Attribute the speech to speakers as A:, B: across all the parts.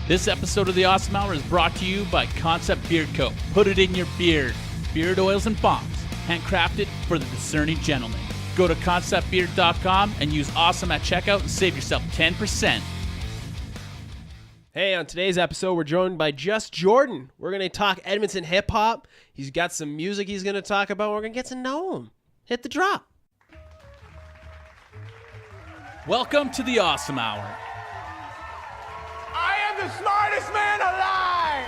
A: This episode of The Awesome Hour is brought to you by Concept Beard Co. Put it in your beard. Beard oils and bombs, handcrafted for the discerning gentleman. Go to conceptbeard.com and use awesome at checkout and save yourself 10%.
B: Hey, on today's episode, we're joined by JusJrdn. We're going to talk Edmonton hip-hop. He's got some music he's going to talk about. We're going to get to know him. Hit the drop.
A: Welcome to The Awesome Hour.
C: I am the smartest man alive!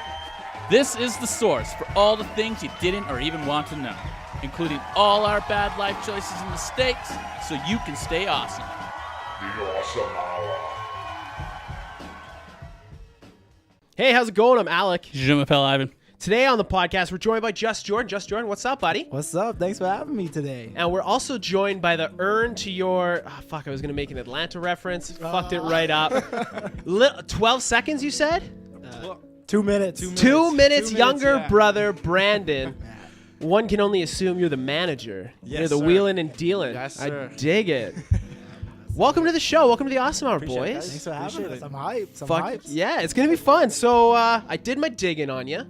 A: This is the source for all the things you didn't or even want to know, including all our bad life choices and mistakes, so you can stay awesome.
C: The Awesome Hour.
B: Hey, how's it going? I'm Alec.
A: Je m'appelle Ivan.
B: Today on the podcast, we're joined by JusJrdn. JusJrdn, what's up, buddy?
D: What's up? Thanks for having me today.
B: And we're also joined by the urn to your... Oh, fuck, I was going to make an Atlanta reference. Fucked it right up. 12 seconds, you said?
D: 2 minutes.
B: 2 minutes younger
D: yeah.
B: brother, Brandon. One can only assume you're the manager.
D: Yes,
B: you're the
D: sir.
B: wheeling and dealing.
D: Yes, sir.
B: I dig it. Welcome to the show. Welcome to the Awesome Hour,
D: Appreciate it,
B: boys.
D: Thanks for having us. I'm hyped.
B: Fuck, yeah, it's going to be fun. So I did my digging on you.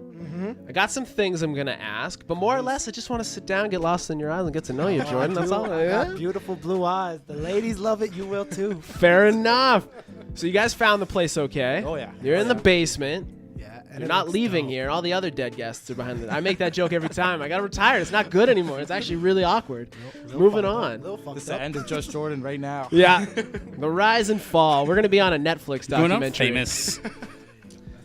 B: I got some things I'm going to ask, but more or less, I just want to sit down, get lost in your eyes, and get to know you, Jordan. That's all.
D: I got beautiful blue eyes. The ladies love it. You will too.
B: Fair enough. So you guys found the place okay.
D: Oh, yeah.
B: You're in the basement.
D: Yeah. And
B: You're
D: it
B: not
D: looks
B: leaving
D: dope.
B: here. All the other dead guests are behind it. I make that joke every time. I got to retire. It's not good anymore. It's actually really awkward. Moving on.
D: This is the end of JusJrdn right now.
B: Yeah. The rise and fall. We're going to be on a Netflix
A: Going up
B: documentary.
A: famous.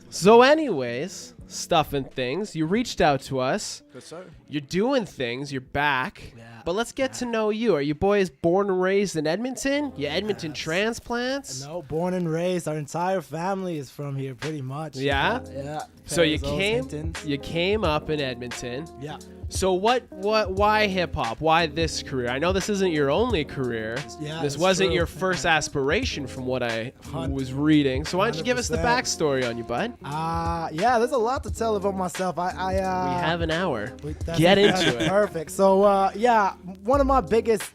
B: So anyways, stuff and things. You reached out to us.
D: Good sir.
B: You're doing things. You're back.
D: Yeah.
B: But let's get to know you. Are you boys born and raised in Edmonton? You Edmonton transplants?
D: No, born and raised. Our entire family is from here, pretty much.
B: Yeah?
D: Yeah.
B: So you
D: Parents,
B: came
D: Hintons.
B: you came up in Edmonton.
D: Yeah.
B: So why hip hop? Why this career? I know this isn't your only career.
D: Yeah,
B: This
D: it's
B: wasn't
D: true.
B: your first aspiration from what I
D: Hun-
B: was reading. So why don't you give us the
D: 100%.
B: backstory on you, bud?
D: Yeah, there's a lot to tell about myself.
B: We have an hour.
D: That's-
B: Get
D: that's
B: into it.
D: Perfect. So, yeah, one of my biggest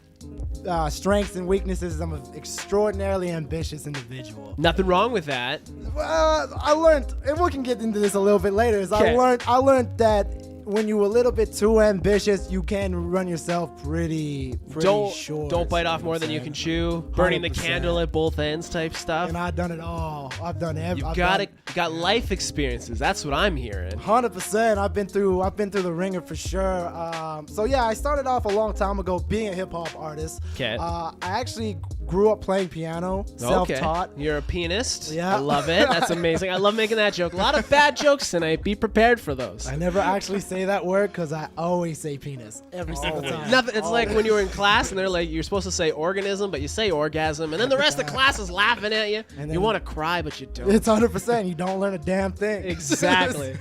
D: strengths and weaknesses is I'm an extraordinarily ambitious individual.
B: Nothing wrong with that.
D: I learned, and we can get into this a little bit later. Is
B: Okay.
D: I learned that when you're a little bit too ambitious, you can run yourself pretty short.
B: Don't bite off more than you can chew. Burning the
D: 100%.
B: candle at both ends type stuff.
D: And I've done it all. I've done everything.
B: You've got life experiences. That's what I'm hearing.
D: 100%. I've been through the ringer for sure. So yeah, I started off a long time ago being a hip hop artist.
B: 'Kay.
D: I actually grew up playing piano, self-taught.
B: You're a pianist.
D: Yeah.
B: I love it. That's amazing. I love making that joke. A lot of bad jokes tonight. Be prepared for those.
D: I never actually say that word because I always say penis every single time.
B: Nothing. It's like when you were in class and they're like, you're supposed to say organism, but you say orgasm, and then the rest of the class is laughing at you.
D: And
B: You
D: then-
B: want to cry, but you don't.
D: It's 100%. You don't learn a damn thing.
B: Exactly.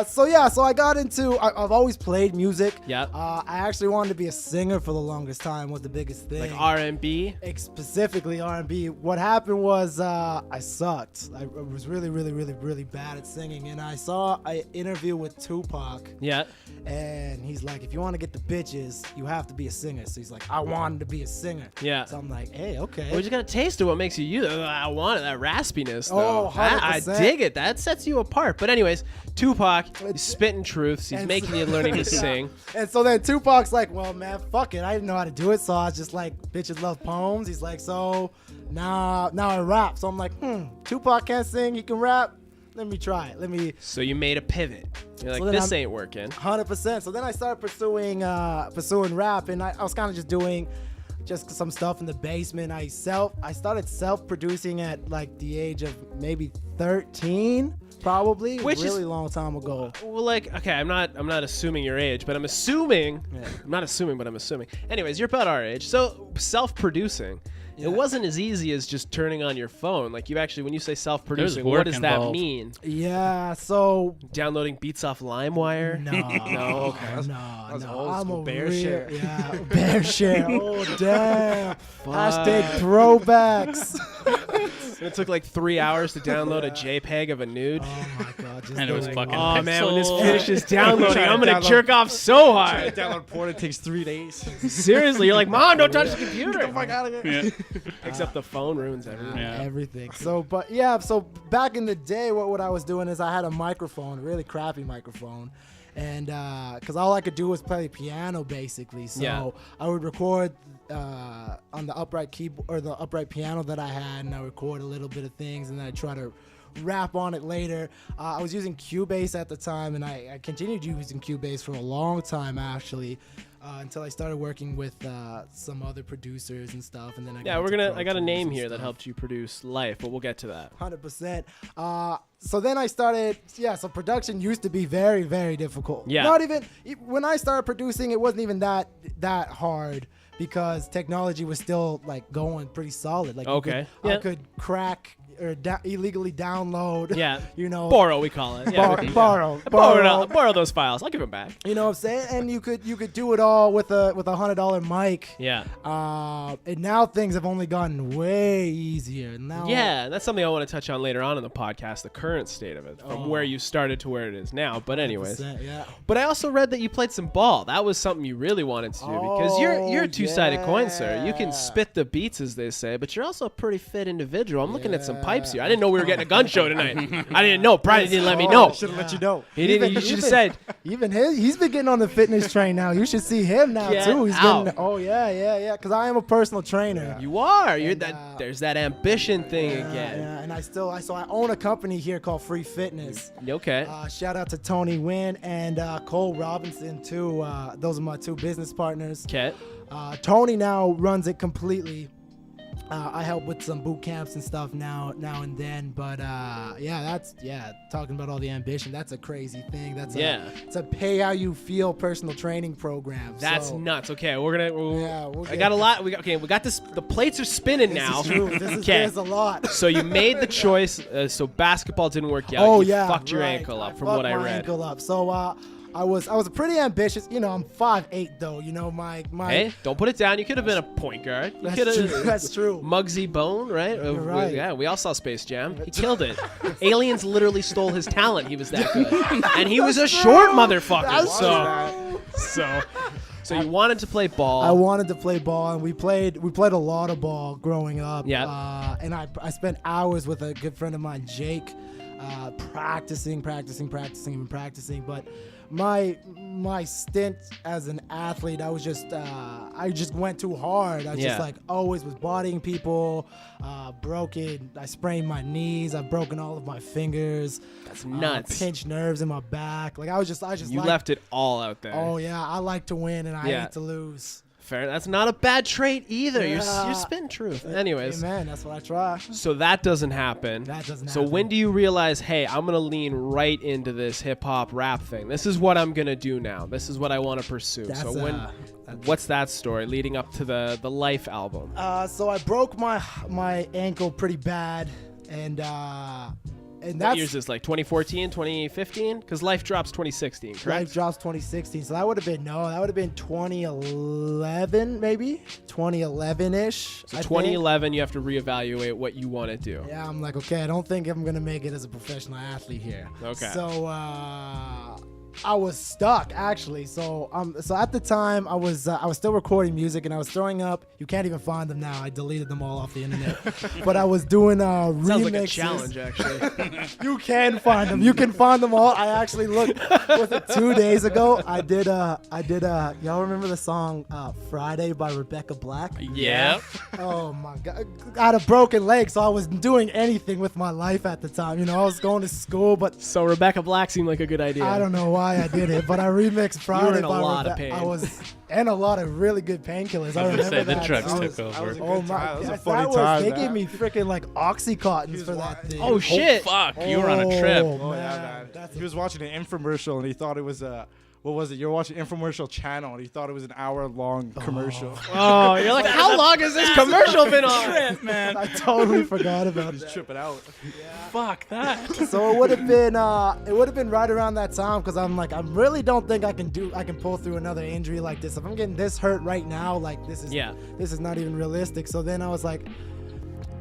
D: So I've always played music.
B: Yep.
D: I actually wanted to be a singer for the longest time. Was the biggest thing.
B: Like R&B.
D: Specifically R&B. What happened was I sucked. I was really, really, really, really bad at singing. And I saw an interview with Tupac.
B: Yeah.
D: And he's like, if you want to get the bitches, you have to be a singer. So he's like, I wanted to be a singer.
B: Yeah.
D: So I'm like, hey, okay.
B: Well, you just got to taste of what makes you you. I want it, that raspiness, though.
D: Oh,
B: I
D: 100%.
B: dig it. That sets you apart. But anyways, Tupac, he's spitting truths. He's
D: And
B: making
D: so-
B: you learning to
D: Yeah.
B: sing.
D: And so then Tupac's like, well, man, fuck it. I didn't know how to do it. So I was just like, bitches love poems. He's like, so now I rap. So I'm like, Tupac can't sing. He can rap. Let me try it.
B: So you made a pivot. You're like,
D: So then
B: this
D: I'm-
B: ain't working.
D: 100%. So then I started pursuing rap, and I was kind of just doing just some stuff in the basement. I started self-producing at like the age of maybe 13, probably.
B: Which is-
D: really long time ago.
B: Well, like, okay, I'm not assuming your age, but I'm assuming.
D: Yeah.
B: I'm not assuming, but I'm assuming. Anyways, you're about our age. So self-producing. It wasn't as easy as just turning on your phone. Like you actually, when you say self-producing,
A: There's
B: what
A: work
B: does that
A: involved.
B: mean?
D: Yeah. So
B: Downloading beats off LimeWire?
D: no,
B: No, okay.
D: no.
E: old
D: I'm
E: school
D: a
E: bear
D: real,
E: share.
D: Yeah, bear share. Oh damn. Hashtag throwbacks.
A: Nice.
B: It took like 3 hours to download a JPEG of a nude.
D: Oh my god! Just
A: And it was
D: doing-
A: fucking
B: Oh man, when this
A: pixel.
B: finishes downloading,
E: Trying to
B: I'm gonna
E: download-
B: jerk off so
E: Trying
B: hard.
E: to download porn, it takes 3 days.
B: Seriously, you're like, Mom, don't touch the computer.
E: Get the fuck out of here.
A: Yeah.
B: Except the phone ruins everything.
A: Yeah.
D: everything. So, but yeah, so back in the day, what I was doing is I had a microphone, a really crappy microphone, and because all I could do was play piano basically. So
B: Yeah.
D: I would record on the upright keyboard or the upright piano that I had, and I record a little bit of things, and then I try to rap on it later. I was using Cubase at the time, and I continued using Cubase for a long time actually. Until I started working with some other producers and stuff, and then
B: Yeah, I got a name here that helped you produce Life, but we'll get to that.
D: 100%. So then I started, so production used to be very, very difficult.
B: Yeah.
D: Not even, when I started producing, it wasn't even that hard because technology was still like going pretty solid. Like
B: Okay.
D: I could crack or illegally download.
B: Yeah.
D: You know.
B: Borrow, we call it. Yeah.
D: Borrow.
B: Borrow those files. I'll give them back.
D: You know what I'm saying? And you could do it all with a $100 mic.
B: Yeah.
D: And now things have only gotten way easier. Now.
B: Yeah, that's something I want to touch on later on in the podcast, the current state of it, from where you started to where it is now. But anyways.
D: 100%, yeah.
B: But I also read that you played some ball. That was something you really wanted to do because you're a two-sided coin, sir. You can spit the beats, as they say, but you're also a pretty fit individual. I'm looking at some pipes here. I didn't know we were getting a gun show tonight. I didn't know. Brian didn't let me know.
E: Should have let you know.
B: He didn't. You should have said.
D: Even he's been getting on the fitness train now. You should see him now
B: Get
D: too. He's
B: out.
D: getting. Oh yeah. Because I am a personal trainer.
B: You are. You're
D: And,
B: that. There's that ambition thing again.
D: Yeah, and I own a company here called Free Fitness.
B: Okay.
D: Shout out to Tony Wynn and Cole Robinson too. Those are my two business partners.
B: Okay.
D: Tony now runs it completely. I help with some boot camps and stuff now and then, but talking about all the ambition, that's a crazy thing. It's a pay how you feel personal training program.
B: That's
D: so,
B: nuts. Okay, we'll
D: we'll
B: I
D: get-
B: got a lot. We got this. The plates are spinning now.
D: This is true. There's a lot.
B: So you made the choice. So basketball didn't work out.
D: Oh
B: you
D: yeah,
B: fucked your
D: right.
B: ankle up, from
D: fucked
B: what I
D: my
B: read.
D: Ankle up. So I was pretty ambitious. You know, I'm 5'8" though. You know, my
B: Hey, don't put it down. You could have been a point guard. You
D: That's
B: could have.
D: true. That's true.
B: Muggsy Bone, right?
D: You're right.
B: Yeah, we all saw Space Jam. He killed it. Aliens literally stole his talent. He was that good, and he was a short motherfucker.
D: That's
B: So you wanted to play ball.
D: I wanted to play ball, and we played a lot of ball growing up.
B: Yeah.
D: And I spent hours with a good friend of mine, Jake, practicing. But my stint as an athlete, I just went too hard. I just like always was bodying people, broken. I sprained my knees. I've broken all of my fingers.
B: That's nuts.
D: Pinched nerves in my back. Like I just
B: You
D: liked-
B: left it all out there.
D: Oh yeah, I like to win and I
B: Yeah.
D: hate to lose.
B: Fair. That's not a bad trait either.
D: Yeah.
B: You're spitting truth. Anyways.
D: Amen. That's what I try.
B: So that doesn't happen.
D: That doesn't
B: So
D: happen.
B: when do you realize, hey, I'm gonna lean right into this hip hop rap thing? This is what I'm gonna do now. This is what I want to pursue.
D: That's,
B: so what's that story leading up to the Life album?
D: So I broke my ankle pretty bad, and
B: What
D: that's
B: year is this? Like 2014, 2015? Because Life drops 2016, correct?
D: Life drops 2016. So that would have been 2011 maybe 2011ish.
B: So 2011, you have to reevaluate what you want to do.
D: Yeah, I'm like, okay, I don't think I'm gonna make it as a professional athlete here.
B: Okay.
D: So I was stuck actually. So at the time I was still recording music and I was throwing up. You can't even find them now. I deleted them all off the internet. But I was doing remixes.
B: Sounds like a challenge, actually.
D: You can find them. You can find them all. I actually looked. Was it 2 days ago? I did. Y'all remember the song "Friday" by Rebecca Black?
A: Yeah.
D: Oh my God! I had a broken leg, so I wasn't doing anything with my life at the time. You know, I was going to school, but
B: So Rebecca Black seemed like a good idea.
D: I don't know why I did it. But I remixed Friday
B: in a
D: by
B: lot of
D: Rebecca.
B: pain.
D: I was, and a lot of really good painkillers. I
A: I was gonna
D: remember
A: say the
D: that.
A: drugs
D: I
A: took
D: was-
A: over.
D: Oh my!
E: That was a
D: yes,
E: funny
D: that was-
E: time,
D: They
E: man.
D: gave me freaking like oxycontins for that
E: wild.
D: thing.
B: Oh shit!
A: Fuck, you were on a trip.
D: Oh,
E: Oh
D: man.
E: yeah, man.
D: That's
E: He was watching an infomercial and he thought it was what was it? You're watching infomercial channel and he thought it was an hour-long commercial.
B: Oh, you're like, how long has this commercial been on?
A: Man,
D: I totally forgot about
E: He's
D: that.
E: tripping out.
A: fuck that.
D: So it would have been right around that time because I'm like, I really don't think I can pull through another injury like this. If I'm getting this hurt right now, like this is
B: Yeah.
D: this is not even realistic. So then I was like,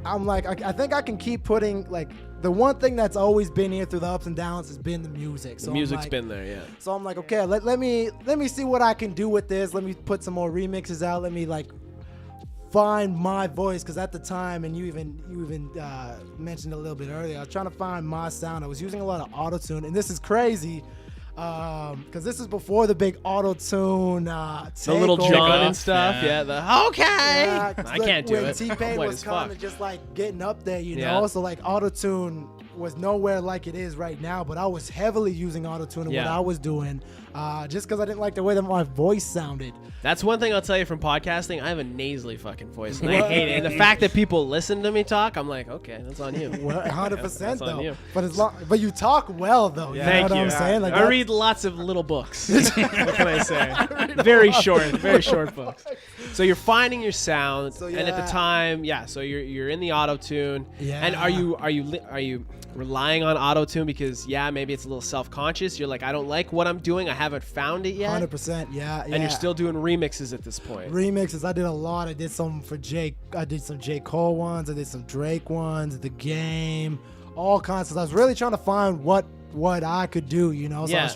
D: I'm like, I think I can keep putting like the one thing that's always been here through the ups and downs has been the music. So
B: The music's
D: I'm like,
B: been there, yeah.
D: So I'm like, okay, let me see what I can do with this. Let me put some more remixes out. Let me like find my voice, because at the time, and you even mentioned it a little bit earlier, I was trying to find my sound. I was using a lot of auto-tune, and this is crazy. Because this is before the big auto-tune
B: The little John and stuff, yeah.
D: Yeah,
B: I can't do
D: when
B: it.
D: T-Pain
B: I'm white
D: was
B: as
D: kind
B: fuck.
D: of just like getting up there, you
B: Yeah.
D: know. So like auto-tune was nowhere like it is right now, but I was heavily using auto-tune in what
B: Yeah.
D: I was doing, just because I didn't like the way that my voice sounded.
B: That's one thing I'll tell you from podcasting. I have a nasally fucking voice, and I hate it. And the fact that people listen to me talk, I'm like, okay, that's on you.
D: 100%
B: That's on
D: though.
B: you.
D: But you talk well though. You
B: Thank
D: know what
B: you.
D: I'm saying? Like
B: I
D: that-
B: read lots of little books. What can I say? Very short books. So you're finding your sound,
D: So,
B: and at the
D: yeah.
B: time, so you're in the auto tune.
D: Yeah.
B: And are you relying on auto tune because maybe it's a little self conscious? You're like, I don't like what I'm doing. I haven't found it yet.
D: 100%. Yeah.
B: And you're still doing remixes at this point.
D: remixes. I did a lot. I did some for Jake. I did some J. Cole ones. I did some Drake ones. The Game, all kinds of. I was really trying to find what I could do, you know. So
B: Yeah.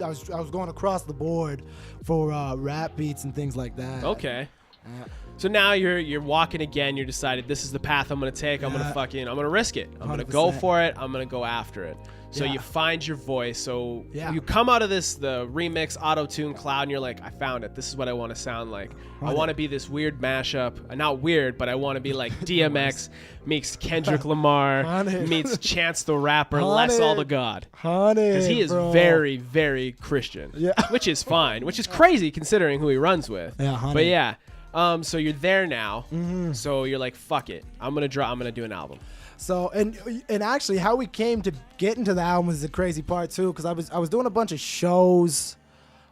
D: I was going across the board for rap beats and things like that.
B: Okay. So now you're walking again. You're decided this is the path I'm gonna take. I'm gonna risk it. I'm gonna go
D: 100%.
B: for it. I'm gonna go after it. So
D: Yeah.
B: you find your voice. So
D: Yeah.
B: you come out of the remix auto-tune cloud, and you're like, I found it. This is what I want to sound like. I want to be this weird mashup. Not weird, but I want to be like DMX meets Kendrick Lamar
D: Honey.
B: meets Chance the Rapper, less all the God.
D: Honey,
B: Because he is
D: bro.
B: very, very Christian.
D: Yeah.
B: Which is fine. Which is crazy considering who he runs with.
D: Yeah, honey.
B: But yeah. So you're there now. So you're like, fuck it. I'm gonna do an album.
D: So and actually, how we came to get into the album is the crazy part too, because I was doing a bunch of shows,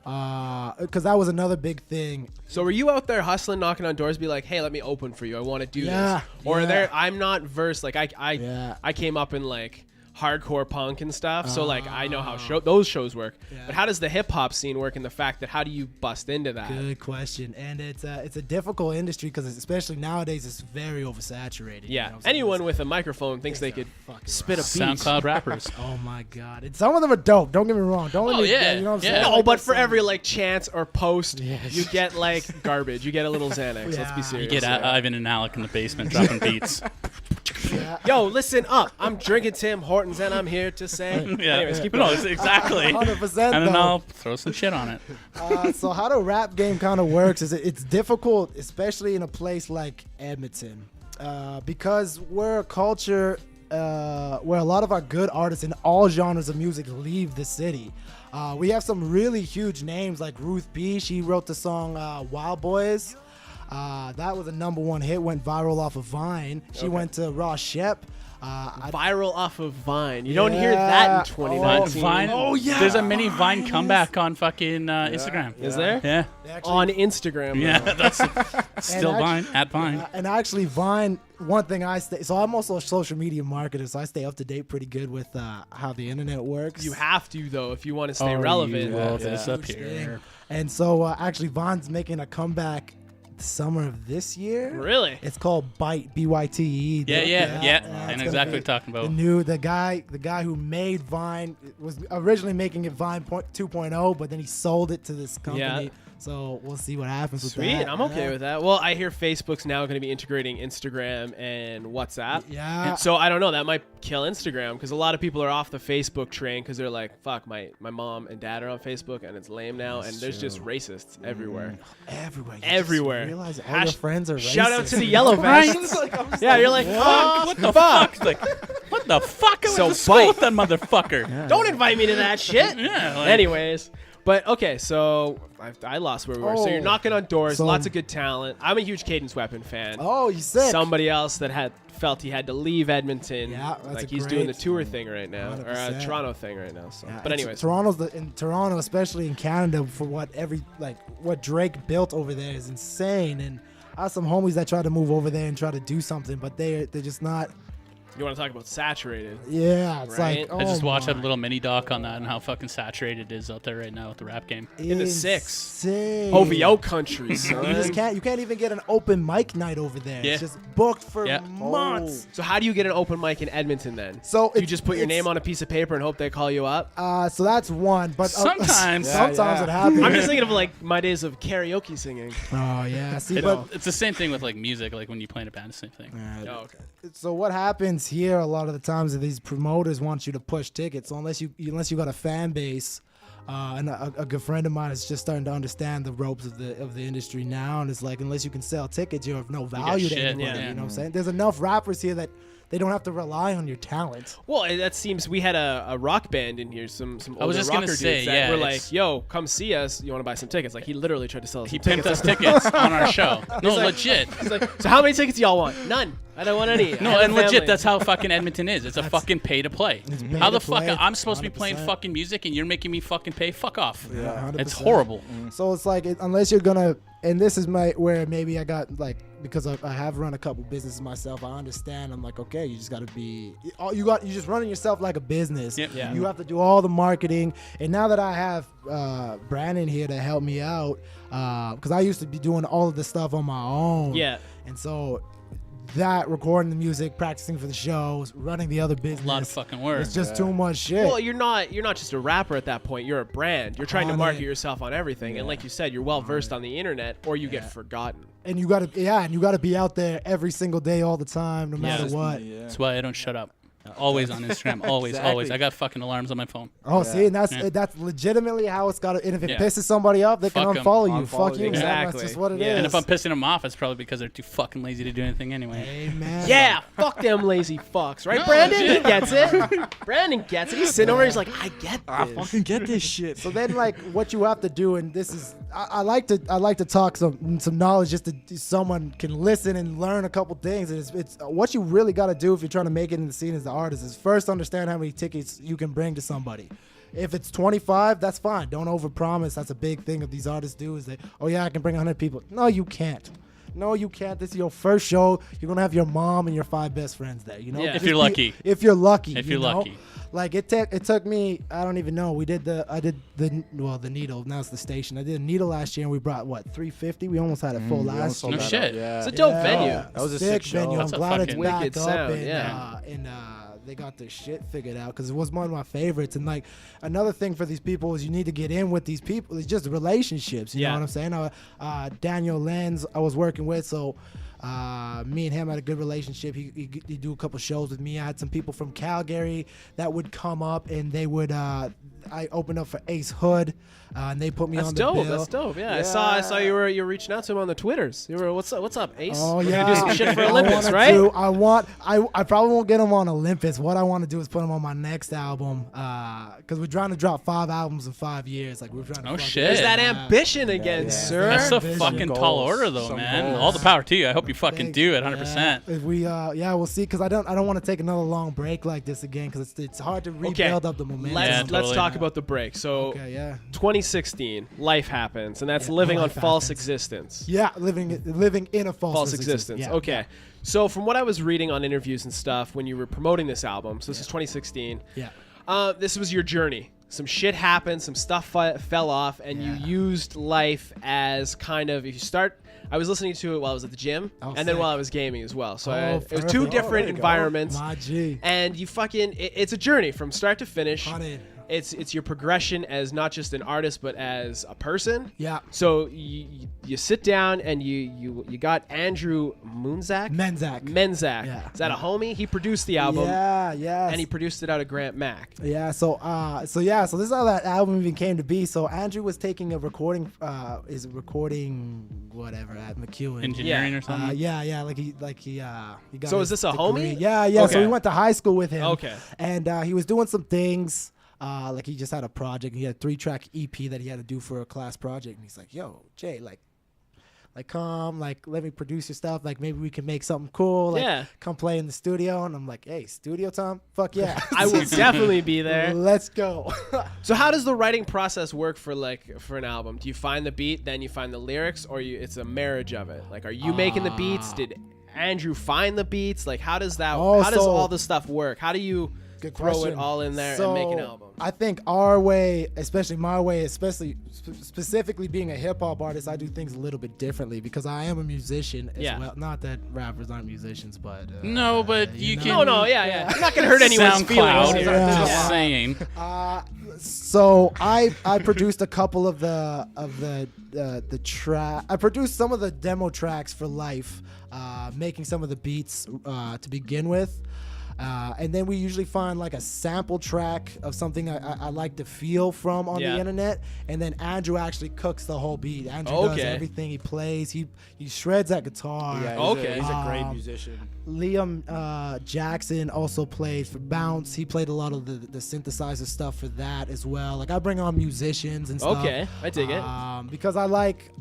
D: because that was another big thing.
B: So were you out there hustling, knocking on doors, be like, hey, let me open for you. I want to do
D: Yeah,
B: this. Or
D: yeah.
B: I'm not versed. Like
D: Yeah.
B: I came up in like hardcore punk and stuff, so like I know how those shows work.
D: Yeah.
B: But how does the hip hop scene work, and the fact that how do you bust into that?
D: Good question, and it's a difficult industry because especially nowadays it's very oversaturated. you
B: Yeah,
D: know what I'm saying?
B: anyone with a microphone thinks they could
D: fucking
B: spit a beat.
A: SoundCloud rappers.
D: Oh my God! And some of them are dope. Don't get me wrong. Don't let
A: Oh,
D: me.
A: yeah,
D: You know what I'm
A: yeah.
D: saying?
B: No,
D: Like,
B: but
D: there's
B: for
D: some-
B: every like chance or post,
D: Yes.
B: you get like garbage. You get a little Xanax. Let's be
D: Yeah.
B: serious.
A: You get Ivan and Alec in the basement dropping beats.
D: Yeah.
B: Yo, listen up. I'm drinking Tim Hortons, and I'm here to say.
A: Yeah.
B: Anyways, keep
A: No,
B: going.
A: it's exactly.
D: 100%.
A: And then
D: though.
A: I'll throw some shit on it.
D: So how the rap game kind of works is it's difficult, especially in a place like Edmonton, because we're a culture where a lot of our good artists in all genres of music leave the city. We have some really huge names like Ruth B. She wrote the song Wild Boys. That was a #1 hit, went viral off of Vine. She went to Ross Shep.
B: Viral off of Vine. You don't hear that in
D: Yeah.
B: 2019.
A: Vine.
D: Oh, yeah.
A: There's a mini Vine comeback on fucking Instagram.
B: Is there?
A: Yeah.
B: On Instagram.
A: Yeah.
B: though.
A: That's still
D: And
A: Vine. At Vine.
D: And actually, Vine, one thing so I'm also a social media marketer, so I stay up to date pretty good with how the internet works.
B: You have to, though, if you want to stay
A: Oh,
B: relevant.
A: you will this up
D: Huge
A: here.
D: thing. And so actually, Vine's making a comeback the summer of this year.
B: Really?
D: It's called Byte, BYTE.
A: Yeah. I
D: it's
A: know
D: gonna
A: exactly
D: be
A: what you're talking about.
D: the guy who made Vine was originally making it Vine 2.0, but then he sold it to this company.
B: Yeah.
D: So we'll see what happens with
B: Sweet.
D: that.
B: I'm okay with that. Well, I hear Facebook's now going to be integrating Instagram and WhatsApp.
D: Yeah.
B: So I don't know. That might kill Instagram because a lot of people are off the Facebook train because they're like, fuck, my mom and dad are on Facebook and it's lame now. And there's just racists everywhere.
D: Everywhere. You
B: Everywhere.
D: Just realize all your friends are racist.
B: Shout out to the yellow vests. Yeah, you're like,
A: What the fuck? Like, what the fuck? I
B: So
A: went to school
B: bite.
A: with that motherfucker.
B: don't invite me to that shit.
A: Yeah. Like,
B: Anyways, but okay, so I lost where we were. So you're
D: Oh.
B: knocking on doors,
D: So-
B: lots of good talent. I'm a huge Cadence Weapon fan.
D: Oh, you sick.
B: Somebody else that had felt he had to leave Edmonton.
D: Yeah, that's
B: like
D: a
B: he's doing the
D: great-
B: tour thing right now, or a
D: 100%.
B: Toronto thing right now. So,
D: Yeah,
B: but
D: and
B: anyways,
D: in Toronto, especially in Canada, for what Drake built over there is insane. And I have some homies that try to move over there and try to do something, but they're just not
B: You want to talk about saturated?
D: Yeah, it's
B: Right?
D: like, oh
A: I just watched a
D: my.
A: little mini doc on that and how fucking saturated it is out there right now with the rap game.
B: In the six.
D: Insane.
B: OVO country, son.
D: You just can't. You can't even get an open mic night over there.
A: Yeah.
D: It's just booked for
A: Yeah.
D: months.
B: So how do you get an open mic in Edmonton then?
D: So
B: you
D: it's-
B: just put your
D: it's-
B: name on a piece of paper and hope they call you up?
D: So that's one. But
A: Sometimes.
D: sometimes it happens.
B: I'm just thinking of like my days of karaoke singing.
D: Oh yeah. See,
A: It-
D: but
A: it's the same thing with like music, like when you play in a band, the same thing.
B: Oh, okay.
D: so what happens here a lot of the times is these promoters want you to push tickets. So unless you got a fan base, and a good friend of mine is just starting to understand the ropes of the industry now, and it's like unless you can sell tickets, you're of no value to
A: shit,
D: anybody.
A: yeah.
D: You know what I'm saying? There's enough rappers here that they don't have to rely on your talent.
B: Well, that seems we had a rock band in here, some
A: I was
B: older
A: just gonna
B: rocker
A: say,
B: dudes that
A: yeah,
B: were
A: it's-
B: like, "Yo, come see us. You want to buy some tickets?" Like he literally tried to sell us.
A: He
B: some
A: pimped
B: tickets.
A: us tickets on our show. No,
B: like-
A: legit.
B: He's like, "So how many tickets y'all want? None. I don't want any." I
A: No,
B: have a
A: and legit,
B: family."
A: that's how fucking Edmonton is. It's a fucking pay to play.
D: pay
A: How
D: to
A: the fuck
D: play,
A: I'm supposed to be playing
D: 100%.
A: fucking music and you're making me fucking pay? Fuck off.
D: Yeah,
A: It's
D: 100%.
A: horrible.
D: So it's like unless you're gonna, and this is where maybe I got like, because I have run a couple businesses myself. I understand. I'm like, okay, you just gotta be. You just running yourself like a business.
A: Yep.
B: Yeah.
D: You have to do all the marketing. And now that I have Brandon here to help me out, because I used to be doing all of the stuff on my own.
B: Yeah.
D: And so that recording the music, practicing for the shows, running the other business.
A: A lot of fucking work.
D: It's just too much shit.
B: Well, you're not just a rapper at that point. You're a brand. You're trying to
D: On
B: market
D: it.
B: yourself on everything. And like you said, you're well versed on the internet, or you get forgotten.
D: And you gotta be out there every single day, all the time, no matter what.
A: That's why I don't shut up. Always on Instagram. Always, always. I got fucking alarms on my phone.
D: Oh, see, and
A: Yeah.
D: that's legitimately how it's got to. And if it
A: Yeah.
D: pisses somebody off, they can
A: Fuck 'em.
D: unfollow you.
E: Unfollow
D: Fuck
E: you.
D: you, man.
B: Exactly.
D: That's just what it is.
B: Yeah.
A: And if I'm pissing them off, it's probably because they're too fucking lazy to do anything anyway.
D: Amen.
B: Yeah, fuck them lazy fucks, right,
A: No,
B: Brandon? He
A: legit.
B: gets it. Brandon gets it. He's sitting over. He's like, I get
E: I
B: this.
E: fucking get this shit.
D: So then, like, what you have to do, and this is, I like to talk some knowledge just to someone can listen and learn a couple things. And it's what you really got to do if you're trying to make it in the scene as the artist is first understand how many tickets you can bring to somebody. If it's 25, that's fine. Don't overpromise. That's a big thing that these artists do is they, oh yeah, I can bring 100 people. No, you can't. No, you can't. This is your first show. You're gonna have your mom and your 5 best friends there. You know,
B: Yeah.
A: If
D: Just
A: you're lucky.
D: If you're lucky.
A: If
D: you
A: you're
D: know?
A: lucky.
D: Like it took me. I don't even know. I did the needle. Now it's the station. I did a needle last year, and we brought what 350. We almost had it full last
E: sold
D: year.
A: No
E: that
A: shit.
E: out, Yeah.
B: It's a dope
D: Yeah.
B: venue.
E: That was a
D: sick
E: sick show.
D: venue.
A: That's
D: I'm
A: a
D: glad it's
A: fucking
D: back
B: wicked
D: up
B: sound,
D: and,
B: yeah.
D: they got their shit figured out because it was one of my favorites. And like another thing for these people is you need to get in with these people. It's just relationships. You
B: Yeah.
D: know what I'm saying? Daniel Lenz, I was working with, so. Me and him had a good relationship. He'd do a couple shows with me. I had some people from Calgary that would come up, and they would. I opened up for Ace Hood, and they put me
B: That's
D: on the
B: dope.
D: bill.
B: That's dope. Yeah, I saw you were reaching out to him on the Twitters. You were what's up, Ace?
D: Oh
B: We're
D: yeah,
B: gonna do some shit for
D: I
B: Olympus,
D: wanna
B: right?
D: do- I probably won't get him on Olympus. What I want to do is put him on my next album, because we're trying to drop 5 albums in 5 years. Like we're trying to.
A: Oh,
D: fucking-
A: shit.
B: There's that
D: Yeah.
B: ambition again, sir.
A: That's a
D: Vision.
A: fucking
E: Goals.
A: tall order, though,
E: Some
A: man.
E: goals.
A: All the power to you. I hope you fucking
D: Thanks.
A: do it 100%.
D: Yeah. If we we'll see, because I don't want to take another long break like this again, because it's hard to rebuild up the momentum.
B: Let's
A: Yeah,
B: let's
A: totally.
B: talk about the break. So,
D: Okay, yeah.
B: 2016, life happens, and that's
D: Yeah,
B: living on
D: life
B: false
D: happens.
B: existence.
D: Yeah, living in a false
B: Existence.
D: Yeah.
B: Okay. So from what I was reading on interviews and stuff when you were promoting this album, so this is 2016.
D: Yeah.
B: This was your journey. Some shit happened, some stuff fell off, and you used life as kind of, if you start, I was listening to it while I was at the gym,
D: Oh,
B: and then
D: sick.
B: while I was gaming as well. So
D: Oh,
B: it was two
D: perfect.
B: different
E: Oh, there you go.
B: environments,
D: My G.
B: and you fucking, it's a journey from start to finish.
D: 100.
B: It's your progression as not just an artist, but as a person.
D: Yeah.
B: So you sit down and you got Andrew Munzak.
D: Menzak. Yeah.
B: Is that a homie? He produced the album.
D: Yeah.
B: And he produced it out of Grant Mac.
D: Yeah, so this is how that album even came to be. So Andrew was taking a recording, whatever at McEwen.
A: Engineering or something.
D: He got.
B: So
D: his
B: is this a
D: degree.
B: homie?
D: Yeah. So
B: Okay.
D: we went to high school with him.
B: Okay.
D: And he was doing some things. Like he just had a project. He had a 3-track EP that he had to do for a class project. And he's like, "Yo, Jay, like come, like let me produce your stuff. Like maybe we can make something cool. Like
B: Yeah.
D: come play in the studio." And I'm like, "Hey, studio time? Fuck yeah!
B: I will definitely be there.
D: Let's go."
B: So how does the writing process work for an album? Do you find the beat, then you find the lyrics, or it's a marriage of it? Like, are you making the beats? Did Andrew find the beats? Like, how does that?
D: Oh,
B: how does
D: so-
B: all this stuff work? How do you
D: Good
B: throw
D: question.
B: it all in there
D: So,
B: and make an album?
D: I think our way, especially my way, especially specifically being a hip hop artist, I do things a little bit differently because I am a musician as
B: Yeah.
D: well. Not that rappers aren't musicians, but
A: No, but you
D: know.
A: can.
B: No, yeah. You're not gonna hurt anyone's feelings.
A: SoundCloud.
B: here.
D: Yeah.
A: Just saying.
D: So I produced a couple of the track. I produced some of the demo tracks for Life, making some of the beats to begin with. And then we usually find like a sample track of something I like to feel from on
B: Yeah.
D: the internet, and then Andrew actually cooks the whole beat. Andrew does
B: Okay.
D: everything. He plays. He shreds that guitar.
E: Yeah,
B: Okay.
E: he's a great musician.
D: Liam Jackson also plays for Bounce. He played a lot of the synthesizer stuff for that as well. Like I bring on musicians and stuff.
B: Okay, I dig it.
D: Because I like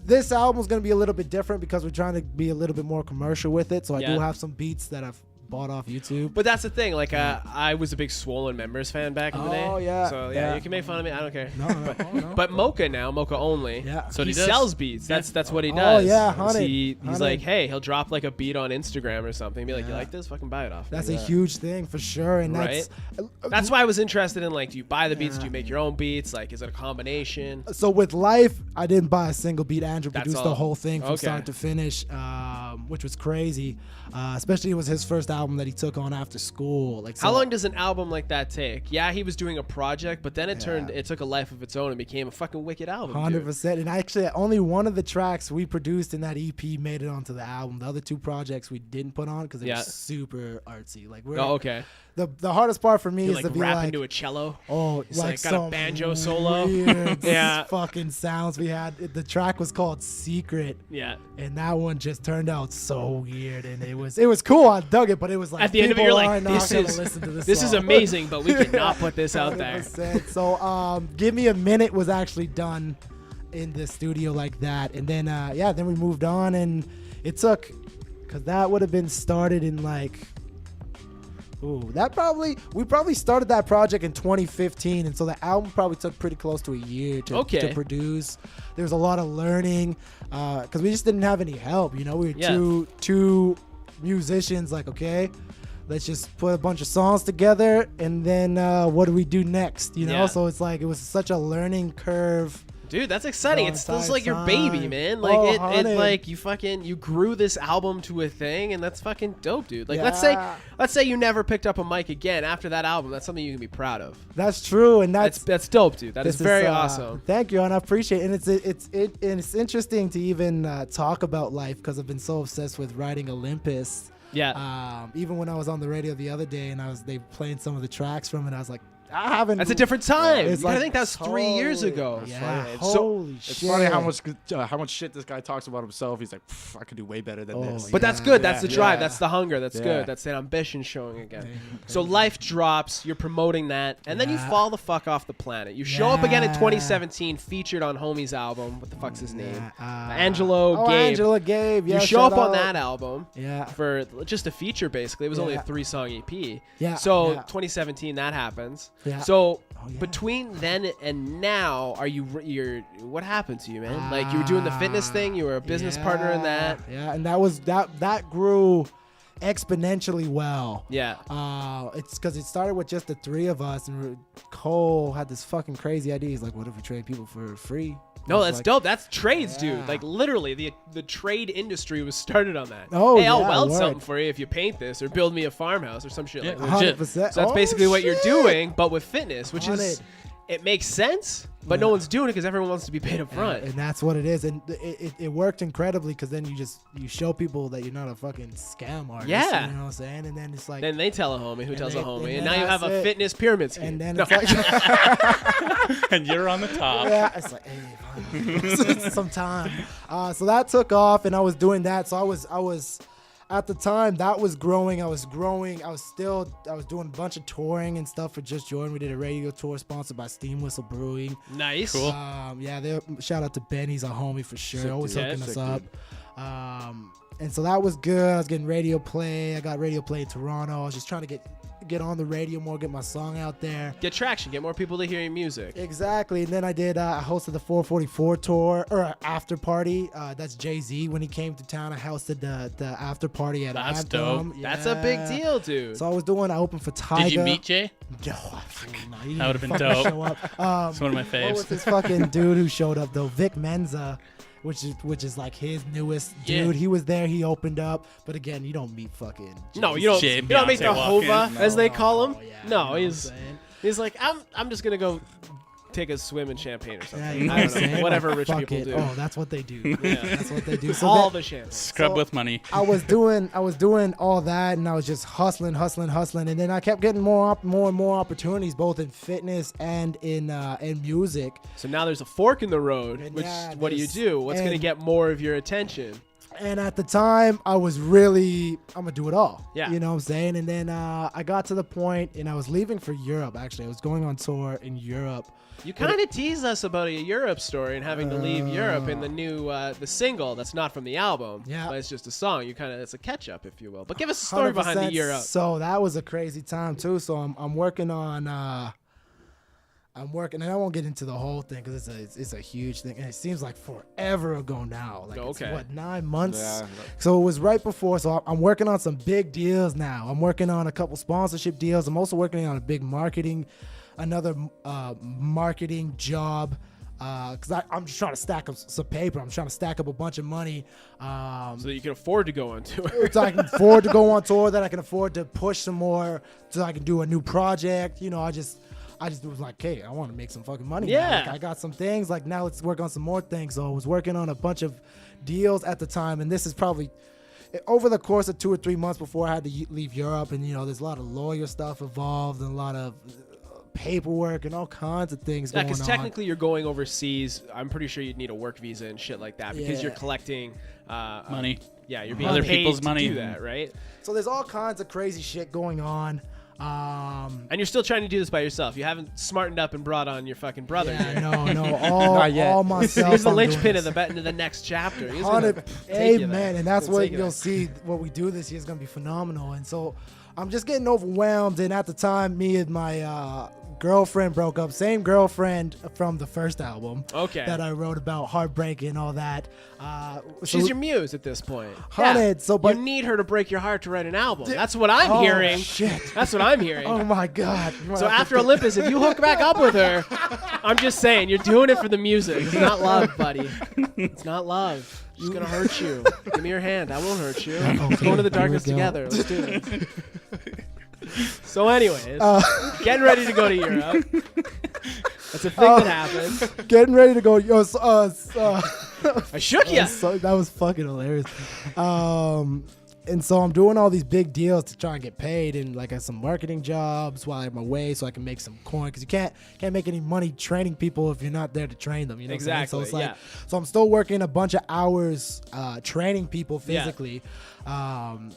D: this album's gonna be a little bit different because we're trying to be a little bit more commercial with it. So I
B: Yeah.
D: do have some beats that I've bought off YouTube.
B: But that's the thing. Like, I was a big Swollen Members fan back in the day.
D: Oh, yeah,
B: So
D: yeah.
B: you can make fun of me. I don't care.
D: No.
B: But Mocha now, Mocha only.
D: Yeah.
A: So
B: he
A: he does.
B: sells beats. That's what he
D: Oh,
B: does.
D: yeah,
B: Is
D: 100,
B: He's
D: 100.
B: like, hey, he'll drop like a beat on Instagram or something. Be like, you
D: Yeah.
B: like this? Fucking buy it off.
D: That's
B: me.
D: a huge thing for sure. And
B: That's why I was interested in, like, do you buy the beats? Do you make your own beats? Like, is it a combination?
D: so with Life, I didn't buy a single beat. Andrew
B: That's
D: produced
B: all.
D: the whole thing from
B: Okay.
D: start to finish, which was crazy. Especially it was his first album that he took on after school. Like,
B: How
D: so-
B: long does an album like that take? Yeah, he was doing a project, but then it took a life of its own and became a fucking wicked album.
D: 100%. And actually, only one of the tracks we produced in that EP made it onto the album. The other two projects we didn't put on because they
B: Yeah.
D: were super artsy. Like, we're,
B: Oh, okay.
D: the hardest part for me
B: You
D: is
B: like
D: to be
B: rap
D: like,
B: into a cello.
D: oh,
B: It's
D: like
B: like got a
D: some
B: banjo solo.
D: weird
B: Yeah.
D: fucking sounds we had. The track was called Secret.
B: Yeah.
D: And that one just turned out so weird, and it was cool. I dug it, but it was like
B: At the end of it,
D: people
B: you're like,
D: are not
B: this
D: gonna
B: is
D: listen to this
B: is
D: song.
B: amazing, but we cannot put this out there.
D: 100%. So, Give Me a Minute was actually done in the studio like that, and then then we moved on, and it took, cause that would have been started in like. Ooh, we probably started that project in 2015, and so the album probably took pretty close to a year to
B: Okay.
D: produce. There was a lot of learning, because we just didn't have any help. You know, we were
B: Yeah.
D: two musicians. Like, okay, let's just put a bunch of songs together, and then what do we do next? You know,
B: Yeah.
D: so it's like it was such a learning curve.
B: Dude, that's exciting.
D: The
B: It's still
D: entire
B: like your baby,
D: time.
B: man. Like
D: Oh,
B: it
D: honey.
B: like you grew this album to a thing, and that's fucking dope, dude. Like
D: Yeah.
B: let's say you never picked up a mic again after that album. That's something you can be proud of.
D: That's true, and
B: That's dope, dude. That is
D: this
B: very awesome.
D: Thank you, and I appreciate it. And it's interesting to even talk about Life because I've been so obsessed with writing Olympus.
B: Yeah.
D: Even when I was on the radio the other day and they playing some of the tracks from it, I was like, I haven't.
B: That's a different time.
D: It's
B: I
D: like
B: think that's 3 years ago.
D: Yeah,
E: It's
D: holy
E: It's
D: shit.
E: funny how much shit this guy talks about himself. He's like, I could do way better than this.
B: But that's
D: Yeah.
B: good. That's the
E: Yeah.
B: drive.
E: Yeah.
B: That's the hunger. That's
E: Yeah.
B: good. That's that ambition showing again. So Life drops. You're promoting that, and then you
D: Yeah.
B: fall the fuck off the planet. You show up again in
D: Yeah.
B: 2017, featured on Homie's album. What the fuck's his name?
D: Yeah,
B: Angelo
D: Oh,
B: Gabe.
D: Angela Gabe. Yeah,
B: You show
D: shout
B: up on
D: out.
B: that album
D: Yeah.
B: for just a feature, basically. It was only a
D: Yeah.
B: 3-song EP.
D: Yeah,
B: So
D: yeah.
B: 2017, that happens.
D: Yeah.
B: So
D: yeah.
B: between then and now, you're what happened to you, man? Like you were doing the fitness thing. You were a business partner in that.
D: Yeah, and that grew exponentially well.
B: Yeah.
D: It's because it started with just the three of us, and Cole had this fucking crazy idea. He's like, "What if we trade people for free?"
B: No,
D: It's
B: that's
D: like,
B: dope. That's trades, dude.
D: Yeah.
B: Like literally, the trade industry was started on that.
D: Oh,
B: hey, I'll
D: yeah,
B: weld
D: word.
B: something for you if you paint this or build me a farmhouse or some shit
A: Yeah,
B: like that.
A: legit.
D: 100%.
B: So that's
D: Oh,
B: basically what you're
D: shit.
B: doing, but with fitness, which is
D: 100.
B: it makes sense, but no one's doing it because everyone wants to be paid up front.
D: And that's what it is, and it worked incredibly because then you show people that you're not a fucking scam artist.
B: Yeah.
D: You know what I'm saying? And then it's like,
B: Then they tell a homie who tells a
D: they-
B: homie,
D: and
B: and
D: then
B: now you have
D: that's
B: a
D: it.
B: fitness pyramid scheme.
D: and then
B: No.
D: it's like,
A: And you're on the top.
D: yeah, it's like, hey, fine. Some time. So that took off, and I was doing that. So I was at the time that was growing. I was doing a bunch of touring and stuff for JusJrdn. We did a radio tour sponsored by Steam Whistle Brewing.
B: Nice.
A: Cool.
D: Shout out to Ben. He's a homie for sure.
E: Sick
D: Always
E: dude.
D: hooking
E: Yeah,
D: us
E: sick
D: up.
E: dude.
D: And so that was good. I was getting radio play. I got radio play in Toronto. I was just trying to get get on the radio more, get my song out there.
B: Get traction, get more people to hear your music.
D: Exactly. And then I hosted the 444 tour, or after party. That's Jay-Z. When he came to town, I hosted the after party at
A: That's
D: Anthem.
A: dope.
B: That's a big deal, dude.
D: So I opened for Tyga.
A: Did you meet Jay?
D: No, absolutely not. He
A: That would've
D: didn't
A: been
D: fucking
A: dope.
D: show up.
A: It's one of my
D: What was
A: faves.
D: this fucking dude who showed up though? Vic Menza, which is like his newest
A: Yeah.
D: dude. He was there. He opened up. But again, you don't meet fucking.
B: No,
D: Jay-Z.
B: you don't.
A: Jay
B: You don't make the
A: Beyonce walk in.
B: Hova, as they call him.
D: Oh, yeah,
B: No,
D: you know what
B: he's
D: I'm saying?
B: he's like, I'm just gonna go take a swim in champagne or
D: Yeah,
B: something.
D: you know
B: I
D: what I'm
B: don't know,
D: saying?
B: whatever
D: Like,
B: rich
D: fuck
B: people
D: it.
B: do.
D: Oh, that's what they do.
B: Yeah.
D: That's what they do. So
B: All
D: that-
B: the champagne.
A: Scrub
D: So-
A: with money.
D: I was doing all that, and I was just hustling, and then I kept getting more and more opportunities, both in fitness and in music.
B: So now there's a fork in the road.
D: And
B: Which
D: yeah,
B: what do you
D: there's-
B: do? What's gonna
D: and-
B: get more of your attention?
D: And at the time, I was really, I'm gonna do it all.
B: Yeah.
D: You know what I'm saying? And then I got to the point, and I was leaving for Europe. Actually, I was going on tour in Europe.
B: You kind of teased us about a Europe story and having to leave Europe in the new the single that's not from the album.
D: Yeah.
B: But it's just a song. It's a catch up, if you will. But give us a story behind the
D: 100%.
B: Europe.
D: So that was a crazy time too. So I'm working on. And I won't get into the whole thing because it's a huge thing, and it seems like forever ago now. Like
B: Okay.
D: it's, what, 9 months?
E: Yeah.
D: So it was right before. So I'm working on some big deals now. I'm working on a couple sponsorship deals. I'm also working on a big marketing job. Because I'm just trying to stack up some paper. I'm trying to stack up a bunch of money.
B: So that you can afford to go on tour.
D: So I can afford to go on tour, that I can afford to push some more, so I can do a new project. You know, I just was like, hey, I want to make some fucking money. now.
B: Yeah.
D: Like, I got some things. Like, now let's work on some more things. So I was working on a bunch of deals at the time, and this is probably over the course of 2 or 3 months before I had to leave Europe. And, you know, there's a lot of lawyer stuff involved and a lot of paperwork and all kinds of things
B: Yeah,
D: going
B: because
D: on.
B: technically you're going overseas. I'm pretty sure you'd need a work visa and shit like that because
D: Yeah.
B: you're collecting
A: Money.
B: Yeah, you're being
A: Other
B: paid
A: people's
B: to
A: money.
B: do that, right?
D: So there's all kinds of crazy shit going on.
B: And you're still trying to do this by yourself. You haven't smartened up and brought on your fucking brother
D: Yeah,
B: here.
D: no,
E: Not yet.
D: all myself.
B: He's the
D: I'm doing
B: linchpin
D: this.
B: of into the next chapter. He's gonna
D: 100
B: take you there.
D: Amen. And that's
B: He's gonna
D: what
B: take you
D: you'll
B: there.
D: see. What we do this year is going to be phenomenal. And so I'm just getting overwhelmed. And at the time, me and my girlfriend broke up. Same girlfriend from the first album.
B: Okay.
D: That I wrote about heartbreak and all that.
B: She's your muse at this point.
D: 100, so, but-
B: you need her to break your heart to write an album. That's what I'm
D: Oh,
B: hearing.
D: shit.
B: That's what I'm hearing.
D: Oh my God.
B: So after Olympus, if you hook back up with her, I'm just saying, you're doing it for the music. It's not love, buddy. It's not love. She's gonna hurt you. Give me your hand. I won't hurt you. Let's go into the
D: here we
B: darkness
D: go.
B: together. Let's do it. So, anyways, getting ready to go to Europe. That's a thing that happens.
D: getting ready to go. Yo,
B: I shook you.
D: So that was fucking hilarious. And so I'm doing all these big deals to try and get paid, and like some marketing jobs while I'm away, so I can make some coin. Because you can't make any money training people if you're not there to train them. You know what I'm saying?
B: Exactly,
D: So it's like,
B: yeah.
D: so I'm still working a bunch of hours training people
B: Yeah.
D: physically,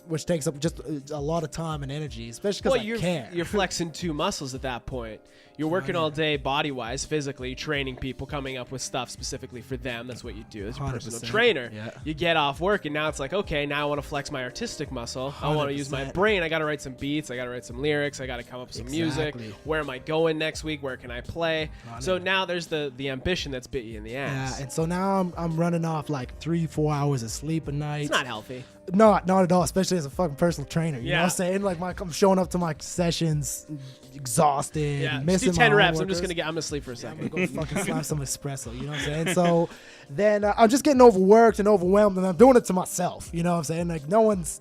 D: which takes up just a lot of time and energy, especially because I care.
B: You're flexing two muscles at that point. You're working all day body-wise, physically, training people, coming up with stuff specifically for them. That's what you do as a personal
D: 100%.
B: trainer.
D: Yeah.
B: You get off work, and now it's like, okay, now I want to flex my artistic muscle. I want to use my
D: 100%.
B: brain. I got to write some beats. I got to write some lyrics. I got to come up with some music.
D: Exactly.
B: Where am I going next week? Where can I play? So now there's the ambition that's bit you in the
D: Yeah,
B: ass.
D: and so now I'm running off like 3-4 hours of sleep a night.
B: It's not healthy.
D: Not at all, especially as a fucking personal trainer. You know
B: Yeah.
D: what I'm saying? Like I'm showing up to my sessions exhausted,
B: Yeah, just
D: missing
B: do 10
D: my
B: reps.
D: own
B: I'm just
D: workouts.
B: gonna sleep for a
D: I'm
B: second.
D: gonna go fucking slap some espresso. You know what I'm saying? So then I'm just getting overworked and overwhelmed, and I'm doing it to myself. You know what I'm saying? Like no one's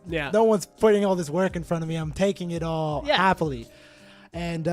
D: putting all this work in front of me. I'm taking it all happily. And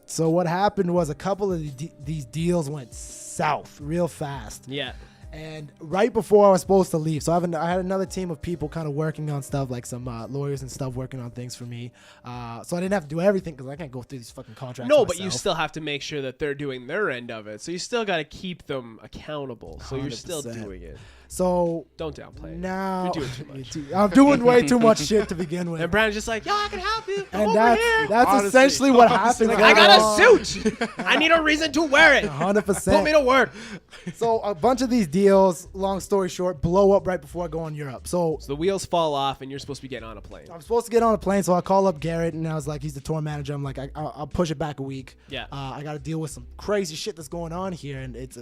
D: so what happened was a couple of these deals went south real fast.
B: Yeah.
D: And right before I was supposed to leave, so I had another team of people kind of working on stuff, like some lawyers and stuff working on things for me. So I didn't have to do everything because I can't go through these fucking contracts.
B: No, but you
D: myself.
B: still have to make sure that they're doing their end of it. So you still got to keep them accountable. So you're still
D: 100%.
B: doing it.
D: So
B: Don't downplay it.
D: now
B: You're doing too much.
D: I'm doing way too much shit to begin with.
B: And Brandon's just like, yo, I can help you. Come
D: And
B: over here.
D: that's
E: Honestly,
D: essentially what happened.
B: Like, I got a suit. I need a reason to wear it.
D: 100%.
B: Put me to work.
D: So a bunch of these deals, long story short, blow up right before I go on Europe. So
B: So the wheels fall off, and you're supposed to be getting on a plane.
D: I'm supposed to get on a plane, so I call up Garrett, and I was like, he's the tour manager. I'm like, I'll push it back a week.
B: Yeah.
D: I got to deal with some crazy shit that's going on here, and it's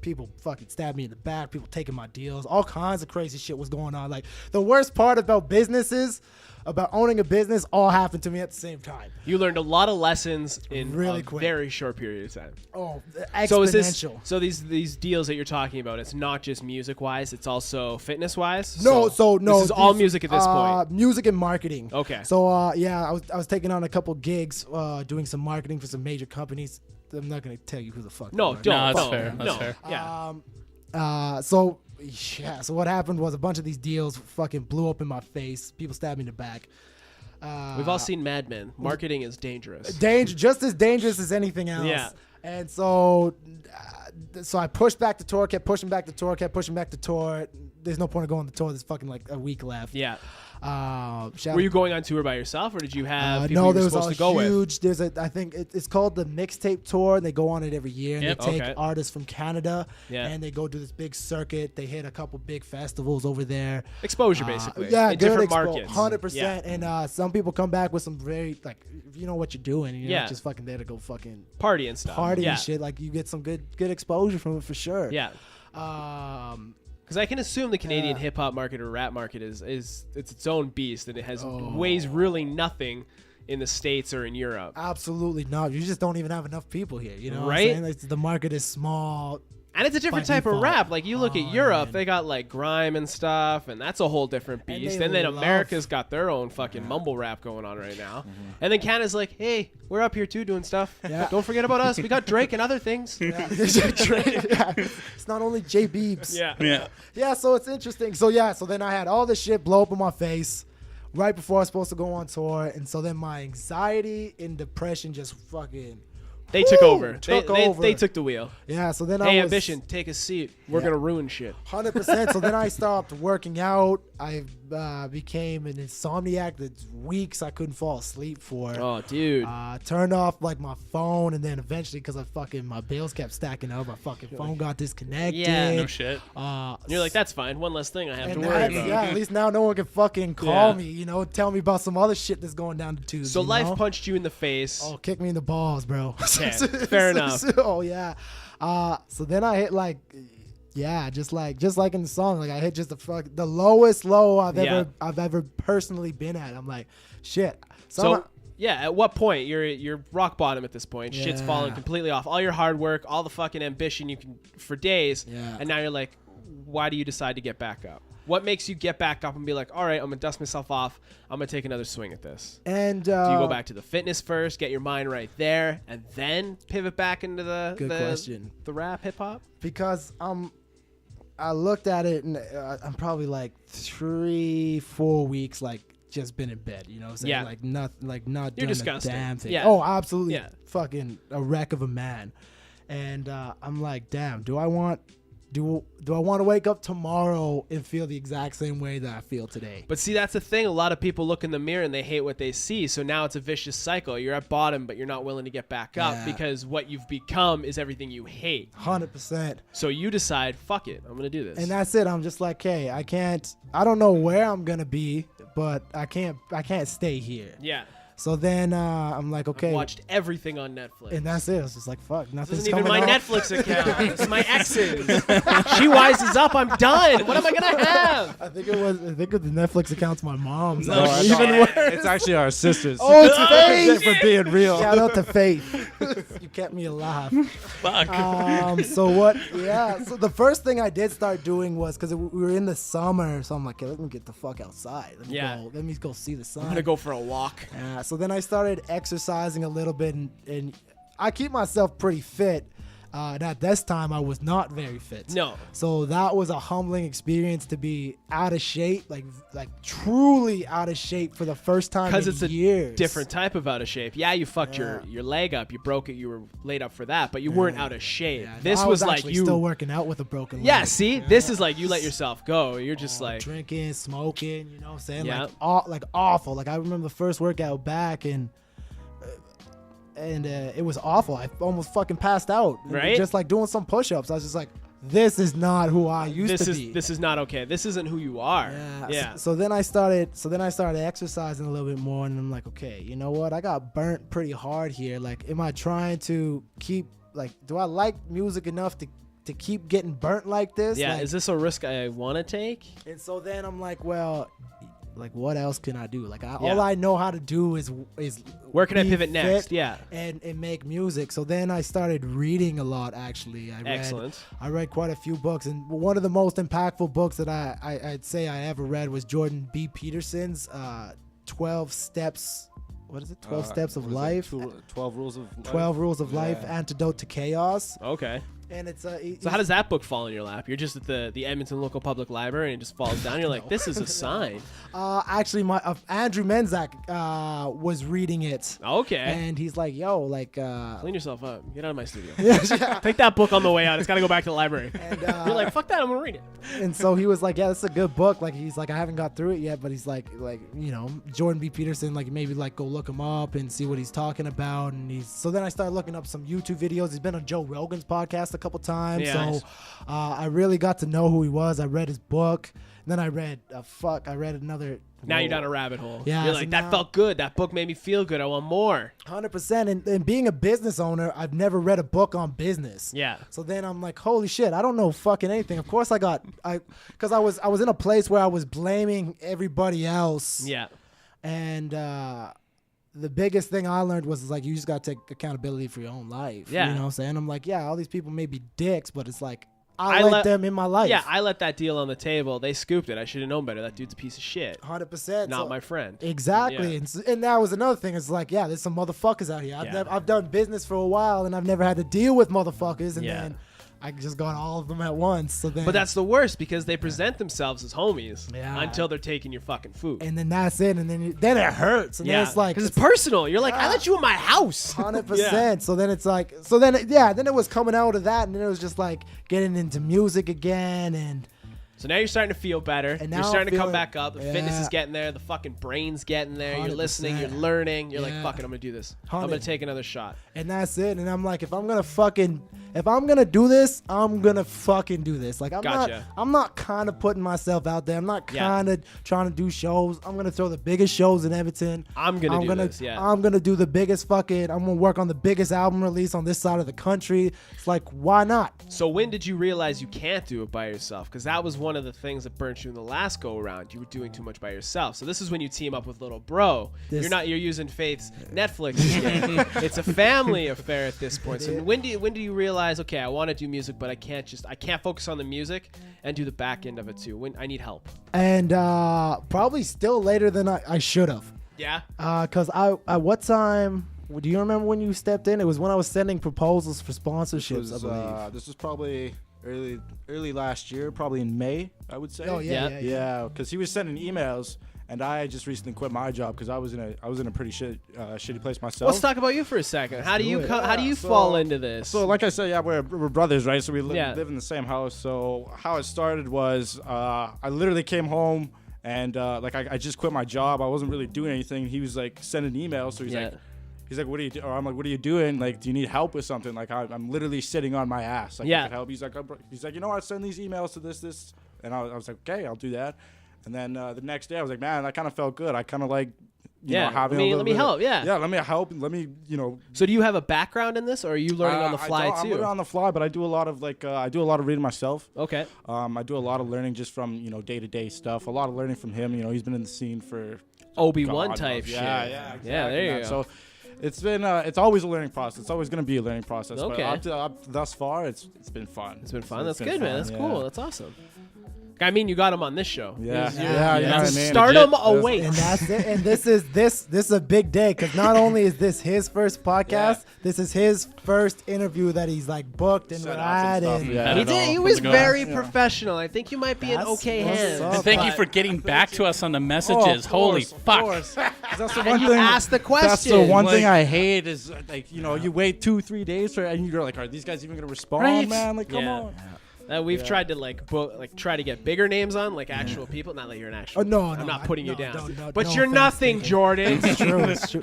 D: people fucking stab me in the back, people taking my deals, all kinds of crazy shit was going on. Like the worst part about about owning a business, all happened to me at the same time.
B: You learned a lot of lessons in
D: Really
B: a
D: quick.
B: very short period of time.
D: Oh,
B: So is
D: exponential.
B: these deals that you're talking about? It's not just music wise; it's also fitness wise.
D: No, so no.
B: This is all
D: these,
B: music at this point.
D: Music and marketing.
B: Okay.
D: So yeah, I was taking on a couple gigs, doing some marketing for some major companies. I'm not gonna tell you who the fuck.
B: No,
D: they are.
B: don't.
A: that's
B: no,
A: fair. That's
B: no.
A: fair.
B: Yeah.
D: So yeah, so what happened was a bunch of these deals fucking blew up in my face. People stabbed me in the back.
B: We've all seen Mad Men. Marketing is dangerous.
D: Just as dangerous as anything else.
B: Yeah.
D: And so I pushed back the tour, kept pushing back the tour, kept pushing back the tour. There's no point of going on the tour. There's fucking like a week left.
B: Yeah.
D: Shout
B: Were you going on tour by yourself, or did you have people
D: no,
B: you
D: there
B: were
D: was
B: supposed
D: a
B: to go with?
D: huge. There's a. I think it's called the mixtape tour. And they go on it every year, and
A: Yep.
D: they take
B: Okay.
D: artists from Canada,
B: Yeah.
D: and they go do this big circuit. They hit a couple big festivals over there.
B: Exposure, basically.
D: Yeah,
B: in
D: good
B: different
D: expo-
B: markets.
D: 100%. And some people come back with some very like, you know what you're doing. You're
B: Yeah.
D: not just fucking there to go fucking
B: Party and stuff.
D: party
B: yeah.
D: and shit. Like you get some good exposure from it for sure.
B: Yeah. Because I can assume the Canadian hip hop market or rap market is it's its own beast, and it has weighs really nothing in the States or in Europe.
D: Absolutely not. You just don't even have enough people here. You know, what I'm
B: Right?
D: saying? Like, the market is small.
B: And it's a different
D: By
B: type of
D: default.
B: rap. Like you look
D: Oh,
B: at Europe,
D: man.
B: they got like grime and stuff, and that's a whole different
D: And
B: beast.
D: they
B: And then
D: love-
B: America's got their own fucking mumble rap going on right now. And then Canada's like, hey, we're up here too doing stuff.
D: Yeah.
B: Don't forget about us. We got Drake and other things.
D: Yeah. It's not only J Beebs.
A: Yeah.
D: Yeah, so it's interesting. So yeah, so then I had all this shit blow up in my face right before I was supposed to go on tour, and so then my anxiety and depression just fucking
B: They took over.
D: Took
B: They
D: over.
B: they took the wheel.
D: yeah. So then
B: Hey,
D: I was
B: Ambition, take a seat. We're
D: Yeah.
B: gonna ruin shit.
D: 100%. So then I stopped working out. I became an insomniac. The weeks I couldn't fall asleep for.
B: Oh, dude.
D: Turned off like my phone, and then eventually, because my bills kept stacking up, my fucking phone got disconnected.
B: Yeah,
A: No shit.
B: And you're like, that's fine. One less thing I have to
D: And
B: worry
D: that's,
B: about.
D: yeah, at least now no one can fucking call
B: Yeah.
D: me, tell me about some other shit that's going down the tubes.
B: So
D: you
B: life
D: know?
B: punched you in the face.
D: Oh, kick me in the balls, bro.
B: Okay, fair enough.
D: Oh yeah. So then I hit like, yeah, just like in the song, like I hit just the lowest low I've ever personally been at. I'm like, shit.
B: So yeah, at what point you're rock bottom at this point? Shit's
D: Yeah.
B: falling completely off. All your hard work, all the fucking ambition you can for days,
D: Yeah.
B: and now you're like, why do you decide to get back up? What makes you get back up and be like, all right, I'm gonna dust myself off. I'm gonna take another swing at this.
D: And
B: Do you go back to the fitness first, get your mind right there, and then pivot back into
D: Good question.
B: the rap hip hop?
D: because I looked at it and I'm probably like 3-4 weeks like just been in bed, you know what I'm saying?
B: Yeah.
D: Like not
B: You're
D: doing
B: disgusting.
D: a damn thing.
B: Yeah.
D: Oh, absolutely.
B: Yeah.
D: Fucking a wreck of a man. And I'm like, damn, do I want to wake up tomorrow and feel the exact same way that I feel today?
B: But see, that's the thing. A lot of people look in the mirror and they hate what they see. So now it's a vicious cycle. You're at bottom, but you're not willing to get back up
D: Yeah.
B: because what you've become is everything you hate.
D: 100%.
B: So you decide, fuck it, I'm going to do this.
D: And that's it. I'm just like, hey, I don't know where I'm going to be, but I can't stay here.
B: yeah.
D: So then I'm like, okay.
B: Watched everything on Netflix.
D: And that's it. It's just like, fuck,
B: This
D: nothing's
B: isn't even
D: coming
B: my
D: out.
B: Netflix account. It's my ex's. She wises up. I'm done. What am I going to have?
D: I think the Netflix account's my mom's.
B: No
D: Like,
B: shit.
D: even worse.
E: It's actually our sisters.
D: Oh, it's Faith.
E: for being real.
D: Shout out to Faith. You kept me alive.
A: Fuck.
D: So what? Yeah. So the first thing I did start doing was because we were in the summer, so I'm like, okay, let me get the fuck outside. Let me go see the sun.
B: I'm going to go for a walk.
D: So then I started exercising a little bit, and I keep myself pretty fit. And at this time, I was not very fit.
B: No.
D: So that was a humbling experience to be out of shape, like truly out of shape for the first time in
B: Because it's
D: years.
B: a different type of out of shape. Yeah, you fucked your leg up. You broke it. You were laid up for that. But you weren't out of shape.
D: Yeah,
B: This
D: I
B: was like
D: actually
B: you.
D: still working out with a broken leg.
B: Yeah, see? This is like you let yourself go. You're just like.
D: drinking, smoking, you know what I'm saying?
B: Yeah.
D: Like awful. Like I remember the first workout back and it was awful. I almost fucking passed out.
B: Right?
D: Just like doing some push-ups. I was just like, this is not who I used to be.
B: This is not okay. This isn't who you are. Yeah.
D: So then I started exercising a little bit more, and I'm like, okay, you know what? I got burnt pretty hard here. Like, am I trying to keep do I like music enough to keep getting burnt like this?
B: Yeah.
D: Like,
B: Is this a risk I want to take?
D: and so then I'm like, well, like what else can I do? Like all I know how to do is
B: Where can I
D: be
B: pivot next?
D: fit
B: Yeah.
D: and make music. So then I started reading a lot. Actually,
B: Excellent.
D: I read quite a few books, and one of the most impactful books that I'd say I ever read was Jordan B. Peterson's 12 Steps. What is it? 12 Steps of Life.
E: 12 Rules of Life.
D: 12 Rules of Life,
E: Yeah.
D: Antidote to Chaos.
B: Okay.
D: And it's
B: So how does that book fall in your lap? You're just at the Edmonton local public library and it just falls down. You're like, this is a sign.
D: actually my Andrew Menzak was reading it.
B: Okay.
D: And he's like, yo, like
B: Clean yourself up. Get out of my studio. Take that book on the way out. It's got to go back to the library.
D: And,
B: You're like, fuck that. I'm going to read it.
D: and so he was like, yeah, this is a good book. Like, he's like, I haven't got through it yet, but he's like, you know, Jordan B. Peterson, like maybe like go look him up and see what he's talking about. And so then I started looking up some YouTube videos. He's been on Joe Rogan's podcast a couple times.
B: Yeah,
D: So
B: nice.
D: I really got to know who he was. I read his book. And then I read another.
B: Now you're down a rabbit hole.
D: Yeah,
B: You're
D: so
B: like, that
D: now-
B: felt good. That book made me feel good. I want more.
D: 100%. And being a business owner, I've never read a book on business.
B: Yeah.
D: So then I'm like, holy shit, I don't know fucking anything. Of course because I was in a place where I was blaming everybody else.
B: Yeah.
D: And the biggest thing I learned was like, you just got to take accountability for your own life.
B: Yeah.
D: You know what I'm saying? I'm like, yeah, all these people may be dicks, but it's like,
B: I
D: I let
B: let-
D: them in my life.
B: Yeah, I let that deal on the table. They scooped it. I should have known better. That dude's a piece of shit.
D: 100%.
B: Not
D: So-
B: my friend.
D: Exactly.
B: Yeah.
D: And that was another thing. It's like, yeah, there's some motherfuckers out here.
B: Yeah.
D: I've done business for a while, and I've never had to deal with motherfuckers. And
B: Yeah.
D: then I just got all of them at once. So then,
B: But that's the worst because they present themselves as homies
D: Yeah.
B: until they're taking your fucking food.
D: and then that's it. And then it hurts. And then it's like,
B: because it's personal. You're like, I let you in my house.
D: 100%. So then it's like, then it was coming out of that, and then it was just like getting into music again, and
B: So now you're starting to feel better.
D: And now
B: You're
D: I'm
B: starting to come
D: feeling-
B: back up. The fitness is
D: yeah.
B: getting there. The fucking brain's getting there. You're
D: 100%.
B: listening. You're learning. You're like,
D: Yeah.
B: fuck it. I'm going to do this. I'm
D: 100.
B: going to take another shot.
D: and that's it. And I'm like, if I'm gonna do this, I'm gonna fucking do this. Like
B: Gotcha.
D: I'm not kind of putting myself out there. I'm not
B: Yeah.
D: kind of trying to do shows. I'm gonna throw the biggest shows in Edmonton.
B: I'm gonna do this, yeah.
D: I'm gonna do the biggest I'm gonna work on the biggest album release on this side of the country. It's like, why not?
B: So when did you realize you can't do it by yourself? Because that was one of the things that burnt you in the last go around. You were doing too much by yourself. So this is when you team up with little bro. You're using Faith's Netflix again. It's a family affair at this point. So when do you realize, okay, I want to do music, but I can't focus on the music and do the back end of it too. When I need help.
D: And probably still later than I should have.
B: Yeah.
D: Cause at what time? Do you remember when you stepped in? It was when I was sending proposals for sponsorships, I believe.
E: This was probably early last year, probably in May, I would say.
D: Oh yeah.
E: Yeah, because he was sending emails, and I had just recently quit my job because I was in a pretty shitty place myself.
B: Let's talk about you for a second. How do you
D: do it.
B: how do you
E: So-
B: fall into this?
E: So, like I said, yeah, we're brothers, right? So we
B: Yeah.
E: live in the same house. So how it started was I literally came home and I just quit my job. I wasn't really doing anything. He was like sending emails. So he's like, what are you doing? Or I'm like, what are you doing? Like, do you need help with something? Like, I'm literally sitting on my ass. Like,
B: Yeah.
E: I could help. He's like, you know what? Send these emails to this. And I was like, okay, I'll do that. And then the next day I was like, man, that kind of felt good. I kind of like, you know, having a
B: let me
E: little bit
B: help. Yeah.
E: Yeah, let me help. Let me, you know.
B: So do you have a background in this, or are you learning on the fly
E: I'm
B: too?
E: learning on the fly, but I do a lot of reading myself.
B: Okay.
E: I do a lot of learning just from, you know, day-to-day stuff. A lot of learning from him. You know, he's been in the scene for
B: Obi-Wan
E: God
B: type
E: knows.
B: shit.
E: Yeah, exactly.
B: Yeah, there you
E: man.
B: go.
E: So it's been it's always a learning process. It's always going to be a learning process.
B: Okay.
E: But thus far, it's been fun.
B: It's been fun. That's good, man. That's cool. That's awesome. I mean, you got him on this show.
E: Yeah,
B: He's-
E: yeah, you know what I mean?
B: Stardom
E: Legit.
B: awaits.
D: And that's it. And this is a big day because not only is this his first podcast, this is his first interview that he's like booked and
E: Set
D: we're
E: up and
D: at.
E: stuff,
D: And
E: yeah.
B: He
A: I don't
B: did.
A: know
B: He
A: from
B: was
A: the go.
B: very professional. I think you might be in
D: That's
B: okay
D: what's
B: hands.
D: up.
A: And thank you
D: But-
A: for getting back to us on the
E: Oh,
A: messages.
E: of
A: Holy
E: course, of
A: fuck.
E: course. That's the
B: And
E: one
B: you
E: thing.
B: asked the
E: That's the
B: question.
E: one thing
A: Like-
E: I hate is like you wait 2-3 days for and you're like, are these guys even gonna respond,
A: Right.
E: man? Like, come
B: Yeah.
E: on.
B: We've tried to try to get bigger names on, like actual people. Not that you're an actual.
D: Oh, no,
B: I'm
D: no,
B: not
D: I-
B: putting you
D: no,
B: down.
D: no,
B: But
D: no
B: you're
D: offense
B: nothing,
D: taken.
B: Jordan.
D: It's true. It's true.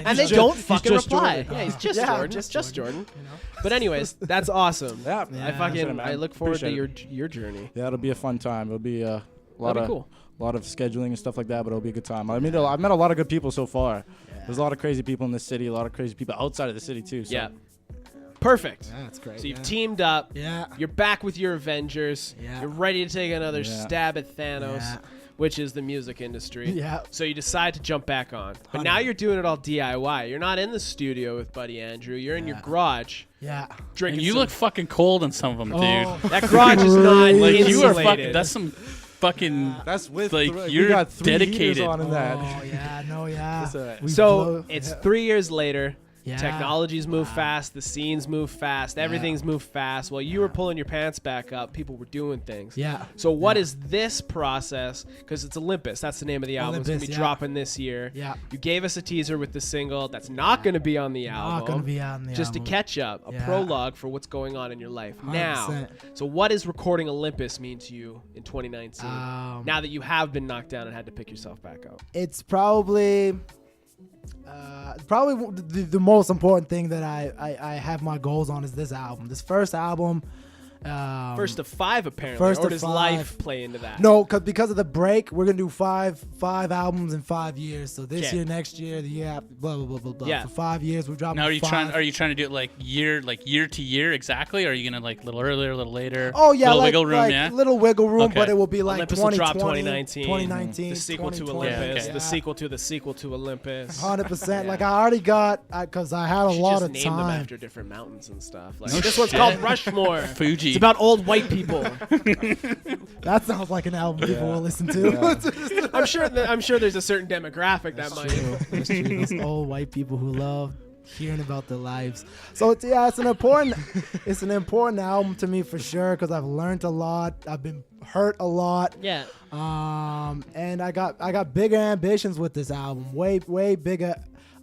B: And they
E: He's
B: don't
E: just-
B: fucking
E: he's just
B: reply.
E: Jordan.
B: Yeah, he's just
D: Yeah,
B: Jordan.
D: just
B: Just
D: Jordan.
B: Jordan. But anyways, that's awesome.
E: Yeah,
B: I look forward to your journey.
E: Yeah, it'll be a fun time. It'll be a lot
B: That'd
E: of
B: be cool.
E: lot of scheduling and stuff like that, but it'll be a good time. I mean, I've met a lot of good people so far. There's a lot of crazy people in this city, a lot of crazy people outside of the city too. So.
B: Yeah. Perfect.
D: Yeah, that's great.
B: So you've
D: yeah.
B: teamed up.
D: Yeah.
B: You're back with your Avengers.
D: Yeah.
B: You're ready to take another
E: Yeah.
B: stab at Thanos,
D: Yeah.
B: which is the music industry.
D: Yeah.
B: So you decide to jump back on. But now you're doing it all DIY. You're not in the studio with Buddy Andrew. You're in your garage
D: Yeah.
B: drinking
A: And you
B: some-
A: look fucking cold in some of them, dude.
D: Oh,
B: That garage is not
A: Like you are
B: insulated.
A: fucking. That's some fucking.
E: That's with
A: Like,
E: we
A: you're
E: got 3 heaters
A: dedicated.
E: on in that.
D: Oh yeah, no, yeah.
E: That's all right.
D: We
B: So
D: blow-
B: it's
D: yeah.
B: 3 years later.
D: Yeah.
B: Technologies move fast. The scenes move fast. Everything's moved fast. While you were pulling your pants back up, people were doing things.
D: Yeah.
B: So what is this process? Because it's Olympus. That's the name of the album. It's
D: Olympus,
B: going to be
D: yeah.
B: dropping this year.
D: Yeah.
B: You gave us a teaser with the single that's not going to be on the album.
D: Not gonna be on the
B: Just
D: album.
B: to catch up, a
D: Yeah.
B: prologue for what's going on in your life now.
D: 100%.
B: So what does recording Olympus mean to you in 2019? Now that you have been knocked down and had to pick yourself back up.
D: It's probably the most important thing that I have my goals on is this album. This first album.
B: First of 5, apparently.
D: first
B: or
D: of
B: does
D: 5.
B: life play into that?
D: No, because of the break, we're gonna do five albums in 5 years. So this
B: Okay.
D: year, next year, the year after, blah blah blah blah blah.
B: Yeah.
D: For 5 years, we're dropping.
A: Now, are you
D: 5.
A: trying to do it like year to year exactly? Or are you gonna like a little earlier, a little later?
D: Oh yeah,
A: little
D: like,
A: wiggle room,
D: like
A: yeah.
D: little wiggle room,
A: Okay.
D: but it will be like
B: Olympus will
D: 2020,
B: drop 2019.
D: 2019,
B: The sequel to
D: 2020.
B: Olympus.
A: okay.
B: The sequel to the sequel to Olympus.
D: 100%. Like I already got, because I had a
B: You should
D: lot
B: just
D: of
B: name them
D: time.
B: after different mountains and stuff. Like
A: No
B: this one's
A: shit.
B: called Rushmore.
A: Fuji.
B: It's about old white people.
D: That sounds like an album people will listen to.
B: I'm sure there's a certain demographic that might.
D: That's true. Those old white people who love hearing about their lives. So it's an important album to me for sure because I've learned a lot. I've been hurt a lot.
B: Yeah.
D: And I got bigger ambitions with this album. Way bigger.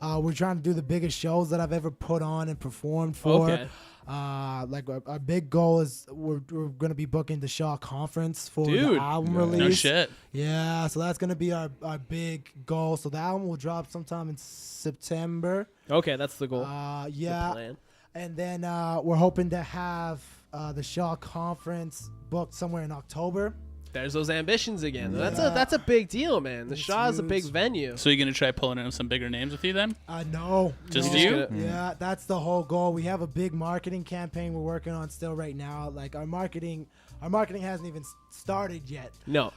D: We're trying to do the biggest shows that I've ever put on and performed for.
B: Okay.
D: Like our big goal is we're gonna be booking the Shaw Conference for
B: Dude.
D: the album release.
A: No shit.
D: Yeah, so that's gonna be our big goal. So the album will drop sometime in September.
B: Okay, that's the goal.
D: Yeah,
B: The plan.
D: and then we're hoping to have the Shaw Conference booked somewhere in October.
B: There's those ambitions again. That's a big deal, man. The
D: It's
B: Shaw is a big
D: huge.
B: venue.
A: So you're gonna try pulling in some bigger names with you then?
D: No.
A: Just
D: no.
A: you?
D: Yeah, that's the whole goal. We have a big marketing campaign we're working on still right now. Like our marketing hasn't even started yet.
B: No.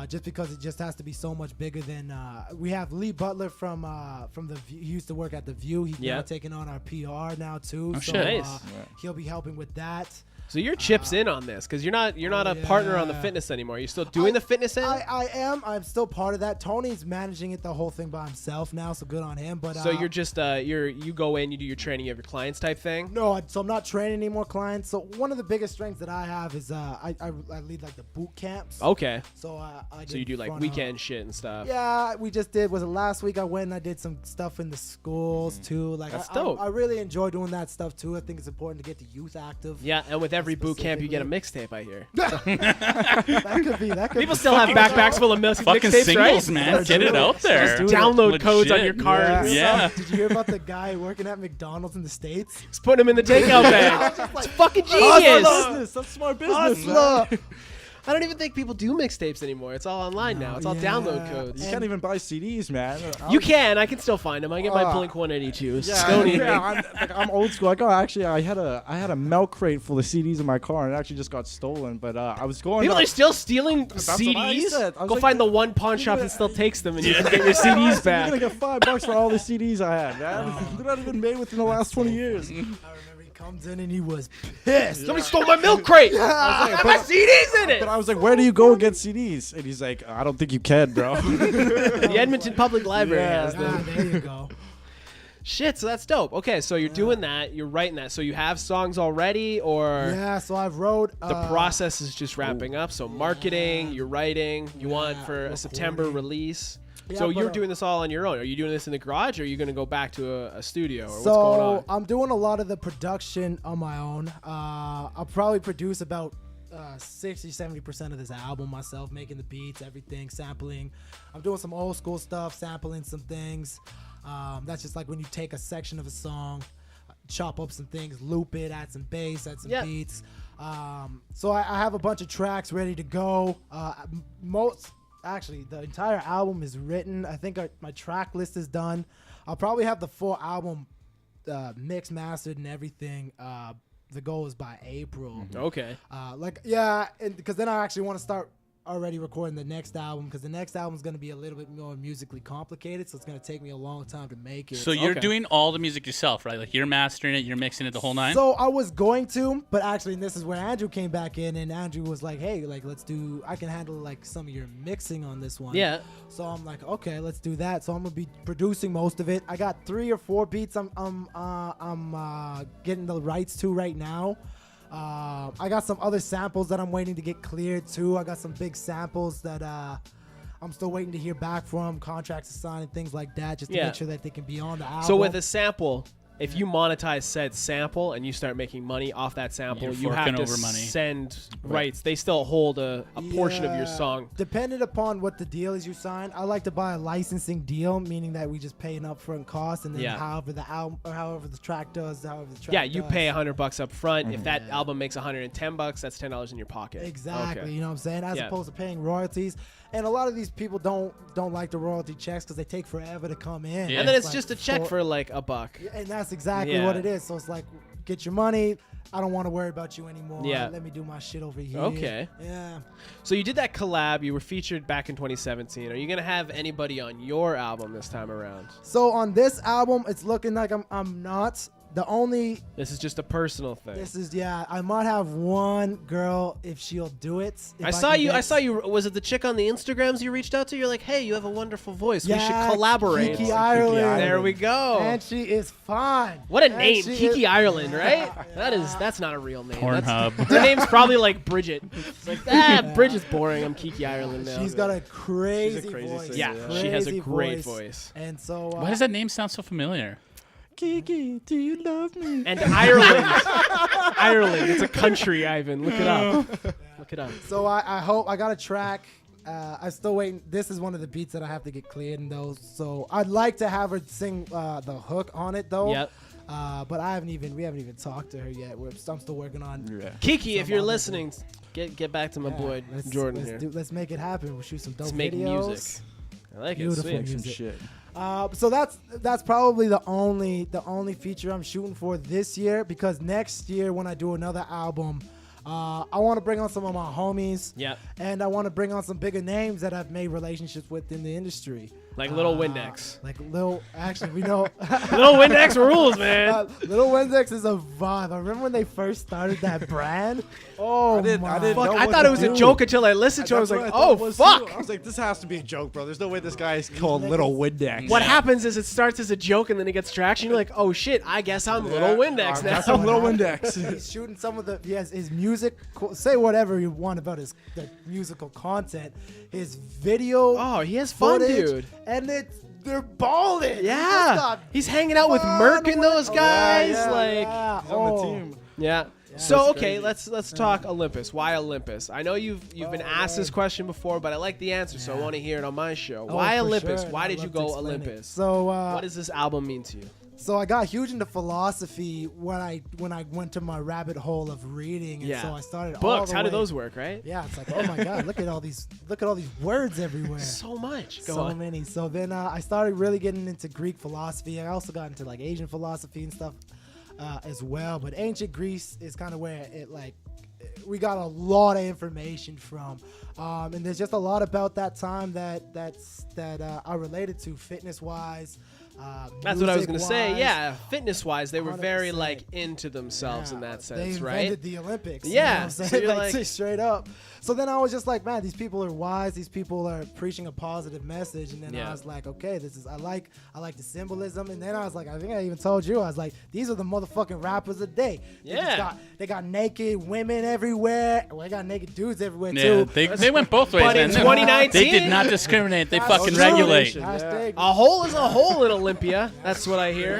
D: Just because it just has to be so much bigger than we have Lee Butler from the View. He used to work at the View. He's now taking on our PR now too.
A: Oh,
D: so
A: shit.
B: Nice.
D: he'll be helping with that.
B: So you're chips in on this because you're not a partner on the
D: yeah.
B: fitness anymore. You're still doing the fitness end.
D: I am. I'm still part of that. Tony's managing it the whole thing by himself now, so good on him. But
B: So you're just you go in, you do your training, you have your clients type thing.
D: no, so I'm not training any more clients. So one of the biggest strengths that I have is I lead like the boot camps.
B: Okay.
D: So I
B: So you do like
D: front
B: weekend shit and stuff.
D: Yeah, we just did. Was it last week? I went and I did some stuff in the schools too. Like
B: That's
D: I
B: dope.
D: I really enjoy doing that stuff too. I think it's important to get the youth active.
B: Yeah, and with every boot camp you get a mixtape, I hear.
D: That could be. That could
B: People
D: be.
B: still have backpacks full of
A: Fucking
B: mixtapes,
A: singles,
B: right?
A: man. Get it out there.
B: Just download codes on
A: Legit.
B: your cards.
A: Yeah.
D: Did you hear about the guy working at McDonald's in the States?
B: Just put them in the takeout bag. It's fucking
D: Hustler.
B: genius.
E: Business. That's smart business.
D: Hustler.
B: I don't even think people do mixtapes anymore. It's all online now. It's all
D: yeah.
B: download codes.
E: You can't even buy CDs, man.
B: You can. I can still find them. I get my Blink 182.
E: Yeah,
B: Don't even.
E: I'm old school. I had a milk crate full of CDs in my car, and it actually just got stolen. But I was going.
B: People are still stealing
E: what I
B: CDs.
E: said. I was
B: Go
E: like,
B: find the one pawn shop that still takes them, and you can get your CDs
E: You're
B: back.
E: gonna get $5 for all the CDs I had, man. They're not even made within the last 20 years.
D: I remember he comes in and he was pissed.
B: Somebody stole my milk crate. I got my CDs in it.
E: But I was like, where do you go get CDs? And he's like, I don't think you can, bro.
B: The Edmonton Public Library has them.
D: There you go.
B: Shit, so that's dope. Okay, so you're doing that. You're writing that. So you have songs already, or
D: Yeah, so I've wrote.
B: the process is just wrapping up. So marketing, you're writing. You want for a September
D: recording.
B: release.
D: Yeah,
B: So
D: but,
B: you're doing this all on your own. Are you doing this in the garage, or are you going to go back to a studio, or
D: So
B: what's going on?
D: I'm doing a lot of the production on my own. I'll probably produce about 60-70% of this album myself, making the beats, everything, sampling. I'm doing some old school stuff, sampling some things. That's just like when you take a section of a song, chop up some things, loop it, add some bass, add some beats. So I have a bunch of tracks ready to go. Actually, the entire album is written. I think my track list is done. I'll probably have the full album mixed, mastered, and everything. The goal is by April.
B: Okay.
D: Because then I actually want to start already recording the next album, because the next album is going to be a little bit more musically complicated, so it's going to take me a long time to make it.
A: So you're doing all the music yourself, right? Like you're mastering it, you're mixing it the whole nine?
D: So I was going to, but actually, and this is where Andrew came back in, and Andrew was like, hey, like I can handle like some of your mixing on this one.
B: Yeah.
D: So I'm like, okay, let's do that. So I'm gonna be producing most of it. I got 3 or 4 beats I'm getting the rights to right now. I got some other samples that I'm waiting to get cleared too. I got some big samples that I'm still waiting to hear back from, contracts to sign and things like that, just to make sure that they can be on the album.
B: So with a sample, if you monetize said sample and you start making money off that sample, you have to send rights. They still hold a portion of your song.
D: Depending upon what the deal is you sign, I like to buy a licensing deal, meaning that we just pay an upfront cost, and then however the album or however the track does,
B: you pay $100 up front. If that album makes $110, that's $10 in your pocket.
D: Exactly.
B: Okay.
D: You know what I'm saying? As opposed to paying royalties. And a lot of these people don't like the royalty checks because they take forever to come in.
B: Yeah. And then it's just a check for like $1.
D: And that's exactly what it is. So it's like, get your money. I don't want to worry about you anymore. Yeah. Let me do my shit over here.
B: Okay.
D: Yeah.
B: So you did that collab. You were featured back in 2017. Are you going to have anybody on your album this time around?
D: So on this album, it's looking like I'm not.
B: This is just a personal thing.
D: I might have one girl if she'll do it.
B: I saw you. Was it the chick on the Instagrams you reached out to? You're like, hey, you have a wonderful voice. We should collaborate.
D: Kiki Ireland.
B: There we go.
D: And she is fine.
B: What a name, Kiki Ireland, right? That's not a real name.
A: Pornhub.
B: Her name's probably like Bridget. It's like, Bridget's boring. I'm Kiki Ireland now.
D: She's got a crazy voice.
B: Yeah, she has a great voice.
D: And so
A: why does that name sound so familiar?
E: Kiki, do you love me?
B: And Ireland. Ireland. It's a country, Ivan. Look it up. Look it up.
D: So I hope I got a track. I'm still waiting. This is one of the beats that I have to get cleared in those. So I'd like to have her sing the hook on it though.
B: Yep.
D: But we haven't even talked to her yet. I'm still working on.
B: Kiki, if you're listening, get back to my boy Jordan here.
D: Let's make it happen. We'll shoot some dope
B: make
D: videos.
B: Music. I like
D: Beautiful
B: it. Sweet.
D: music.
E: Some shit.
D: So that's probably the only feature I'm shooting for this year, because next year when I do another album, I want to bring on some of my homies.
B: Yep.
D: And I want to bring on some bigger names that I've made relationships with in the industry.
B: Like Little Windex.
D: Actually, we know.
B: Little Windex rules, man.
D: Little Windex is a vibe. I remember when they first started that brand. Oh,
B: I thought it was a joke until I listened to it. I was like, oh, fuck.
E: I was like, this has to be a joke, bro. There's no way this guy is called Little Windex.
B: What happens is it starts as a joke and then it gets traction. You're like, oh, shit, I guess I'm Little Windex now.
E: I'm Little Windex.
D: He's shooting some of his music. Say whatever you want about the musical content. His video.
B: Oh, he has fun, dude.
D: And they're balling.
B: Yeah. He's hanging out with Merc and those guys.
E: He's on the team.
B: Yeah. So okay, let's talk Olympus. Why Olympus? I know you've been asked this question before, but I like the answer, so I want to hear it on my show. Why Olympus?
D: Sure.
B: Why did you go Olympus?
D: So
B: what does this album mean to you?
D: So I got huge into philosophy when I went to my rabbit hole of reading, and so I started
B: books. How
D: do
B: those work, right?
D: Yeah, it's like, oh my god, look at all these words everywhere.
B: So much.
D: So many. So then I started really getting into Greek philosophy. I also got into like Asian philosophy and stuff as well. But ancient Greece is kind of where we got a lot of information from, and there's just a lot about that time that I related to fitness wise.
B: That's what I was gonna say.
D: music-wise.
B: Yeah, fitness-wise, they were very
D: 100%.
B: like into themselves in that sense,
D: they
B: right?
D: invented the Olympics.
B: Yeah,
D: You know what I'm saying?
B: so you're
D: like,
B: like-
D: straight up. So then I was just like, man, these people are wise. These people are preaching a positive message. And then
B: Yeah.
D: I was like, okay, I like the symbolism. And then I was like, I think I even told you, I was like, these are the motherfucking rappers of the day. They got naked women everywhere. Well, they got naked dudes everywhere
A: Yeah,
D: too.
A: they went both ways.
B: But in
A: man.
B: 2019
A: they did not discriminate. They fucking
D: Hashtag-
A: regulate.
D: Hashtag-
B: A hole is a hole in Olympia. That's what I hear.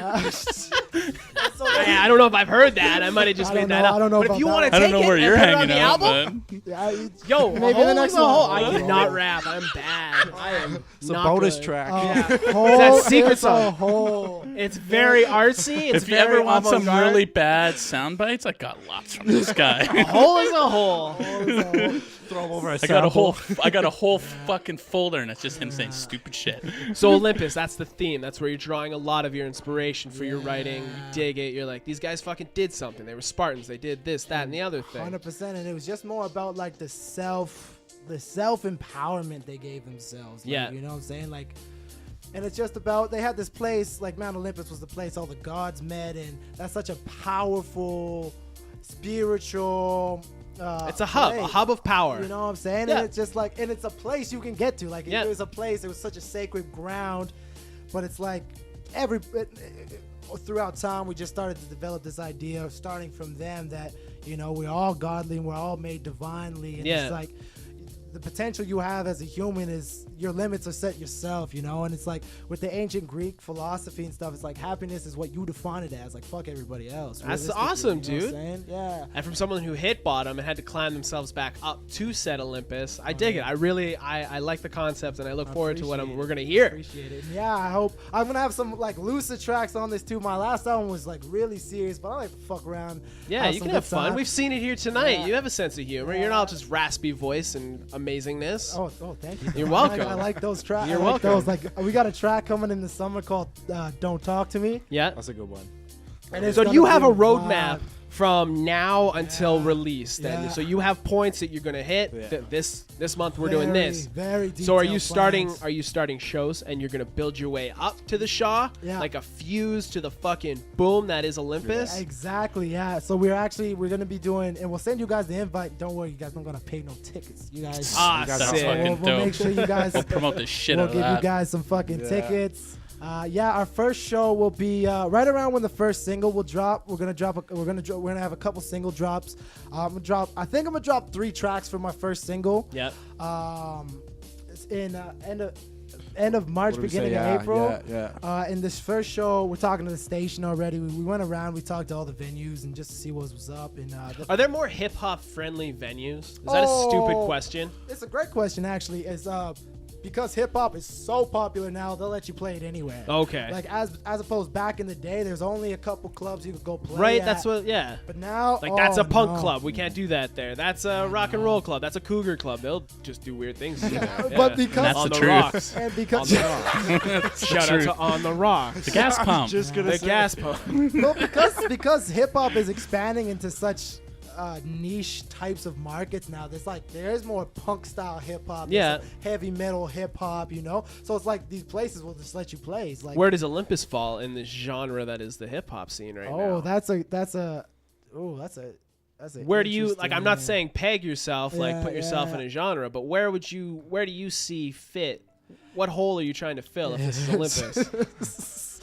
D: So
B: Yeah, I don't know if I've heard that. I might have just
D: I
B: made
D: don't
B: that
D: know.
B: up.
D: I don't know
B: But if
D: about
B: you
D: that.
B: want to
A: I
B: take
A: don't know where
B: it
A: you're
B: and put it on
A: hanging
B: the
A: out,
B: album,
A: but
D: yeah,
B: yo,
D: maybe
B: a hole
D: the next
B: is a hole.
D: one.
B: I cannot rap. I'm bad. I am
E: It's a
B: not
E: bonus
B: good.
E: track.
D: hole
B: That secret
D: is a
B: song.
D: hole.
B: It's very artsy. It's
A: if you
B: very
A: ever want some
B: avant-garde.
A: really bad sound bites, I got lots from this guy.
B: A hole is a hole.
D: Hole is a hole.
E: Throw him over a
A: I got a whole fucking folder, and it's just him saying stupid shit.
B: So Olympus, that's the theme. That's where you're drawing a lot of your inspiration for your writing. You dig it. You're like, these guys fucking did something. They were Spartans. They did this, that, and the other thing.
D: 100%, and it was just more about like the self empowerment they gave themselves. Like,
B: Yeah.
D: you know what I'm saying? Like, and it's just about they had this place like Mount Olympus was the place all the gods met, and that's such a powerful, spiritual.
B: It's a hub
D: place.
B: of power.
D: You know what I'm saying?
B: Yeah.
D: And it's just like, and it's a place you can get to. Like,
B: Yeah.
D: it was a place. It was such a sacred ground, but it's like throughout time we just started to develop this idea of starting from them that we're all godly and we're all made divinely, and
B: Yeah.
D: it's like the potential you have as a human is your limits are set yourself, and it's like with the ancient Greek philosophy and stuff, it's like happiness is what you define it as, like fuck everybody else.
B: That's
D: realistically,
B: awesome,
D: you know what I'm
B: dude.
D: saying? Yeah.
B: And from someone who hit bottom and had to climb themselves back up to set Olympus, I dig it. I really, I like the concept, and I look forward to what
D: appreciate
B: we're
D: it.
B: gonna hear.
D: Appreciate it. Yeah, I hope I'm gonna have some like looser tracks on this too. My last album was like really serious, but I like to fuck around.
B: Yeah, you
D: some
B: can have
D: good
B: fun.
D: times.
B: We've seen it here tonight.
D: Yeah.
B: You have a sense of humor. You're not just raspy voice and amazingness.
D: Oh, thank you.
B: You're
D: I
B: welcome.
D: like those tracks.
B: You're
D: I like
B: welcome.
D: Those. Like we got a track coming in the summer called "Don't Talk to Me."
B: Yeah.
E: That's a good one.
D: And it's
B: So
D: gonna
B: you have
D: be
B: a roadmap
D: vibe.
B: from now until release. Then,
D: Yeah.
B: so you have points that you're gonna hit.
E: Yeah.
B: This month we're doing this.
D: Very
B: So are you
D: detailed
B: starting?
D: plans.
B: Are you starting shows and you're gonna build your way up to the Shaw,
D: Yeah.
B: like a fuse to the fucking boom that is Olympus?
D: Exactly, yeah. So we're gonna be doing, and we'll send you guys the invite. Don't worry, you guys, I'm gonna pay no tickets. You guys,
B: Ah,
E: You guys
A: That's
B: sick.
A: fucking
D: we'll
A: dope.
D: make sure you guys.
A: We'll promote the shit
D: We'll
A: out of
D: give
A: that.
D: you guys some fucking
E: Yeah.
D: tickets. Yeah, our first show will be right around when the first single will drop. We're gonna have a couple single drops. I think I'm gonna drop 3 tracks for my first single.
B: Yep.
D: It's in end of March,
E: What do we say?
D: beginning
E: Yeah,
D: of April.
E: yeah.
D: In this first show, we're talking to the station already. We went around, we talked to all the venues and just to see what was up. And
B: Are there more hip hop friendly venues? Is that a stupid
D: Oh.
B: question?
D: it's a great question, actually. Is because hip hop is so popular now, they'll let you play it anywhere.
B: Okay.
D: Like as opposed back in the day, there's only a couple clubs you could go play.
B: Right.
D: at.
B: That's what. Yeah.
D: But now,
B: Like that's a punk
D: no.
B: club. We can't do that there. That's a rock and roll club. That's a cougar club. They'll just do weird things. to you there.
D: But
B: Yeah.
D: because
A: That's
B: on
A: the
B: the
A: truth.
B: rocks.
D: and
B: On
D: because
B: the rocks. Shout out
A: truth.
B: to On the Rocks.
A: The gas pump.
E: Just gonna
B: The
E: say.
B: gas pump.
D: well, because hip hop is expanding into such niche types of markets now. There's more punk style hip hop.
B: Yeah.
D: There's heavy metal hip hop. So it's like these places will just let you play. It's like
B: Where does Olympus fall in this genre that is the hip hop scene right now?
D: that's a
B: Where do you like? I'm not
D: interesting-
B: saying peg yourself, like
D: Yeah,
B: put yourself
D: yeah.
B: in a genre, but where do you see fit? What hole are you trying to fill if this is Olympus?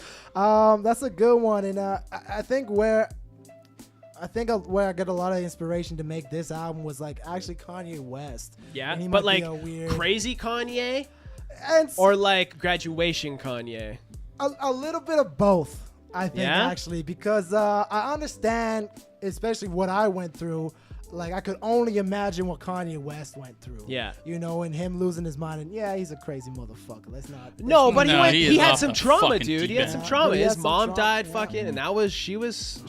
D: That's a good one, and I think where I got a lot of inspiration to make this album was like actually Kanye West.
B: Yeah,
D: And he
B: but
D: might
B: like
D: be a weird,
B: crazy Kanye
D: and
B: or like graduation Kanye.
D: a little bit of both. I think
B: Yeah?
D: actually because I understand, especially what I went through. Like I could only imagine what Kanye West went through.
B: Yeah.
D: and him losing his mind, and yeah, he's a crazy motherfucker. Let's not.
B: No, but
A: No, he
B: he
A: is
B: had
A: off
B: some
A: the
B: trauma,
A: fucking
B: dude. He
A: deep
B: had
A: end.
B: some
D: Yeah,
B: trauma.
D: but he had
B: His
D: some
B: mom
D: trauma,
B: died,
D: yeah.
B: fucking, and that was she was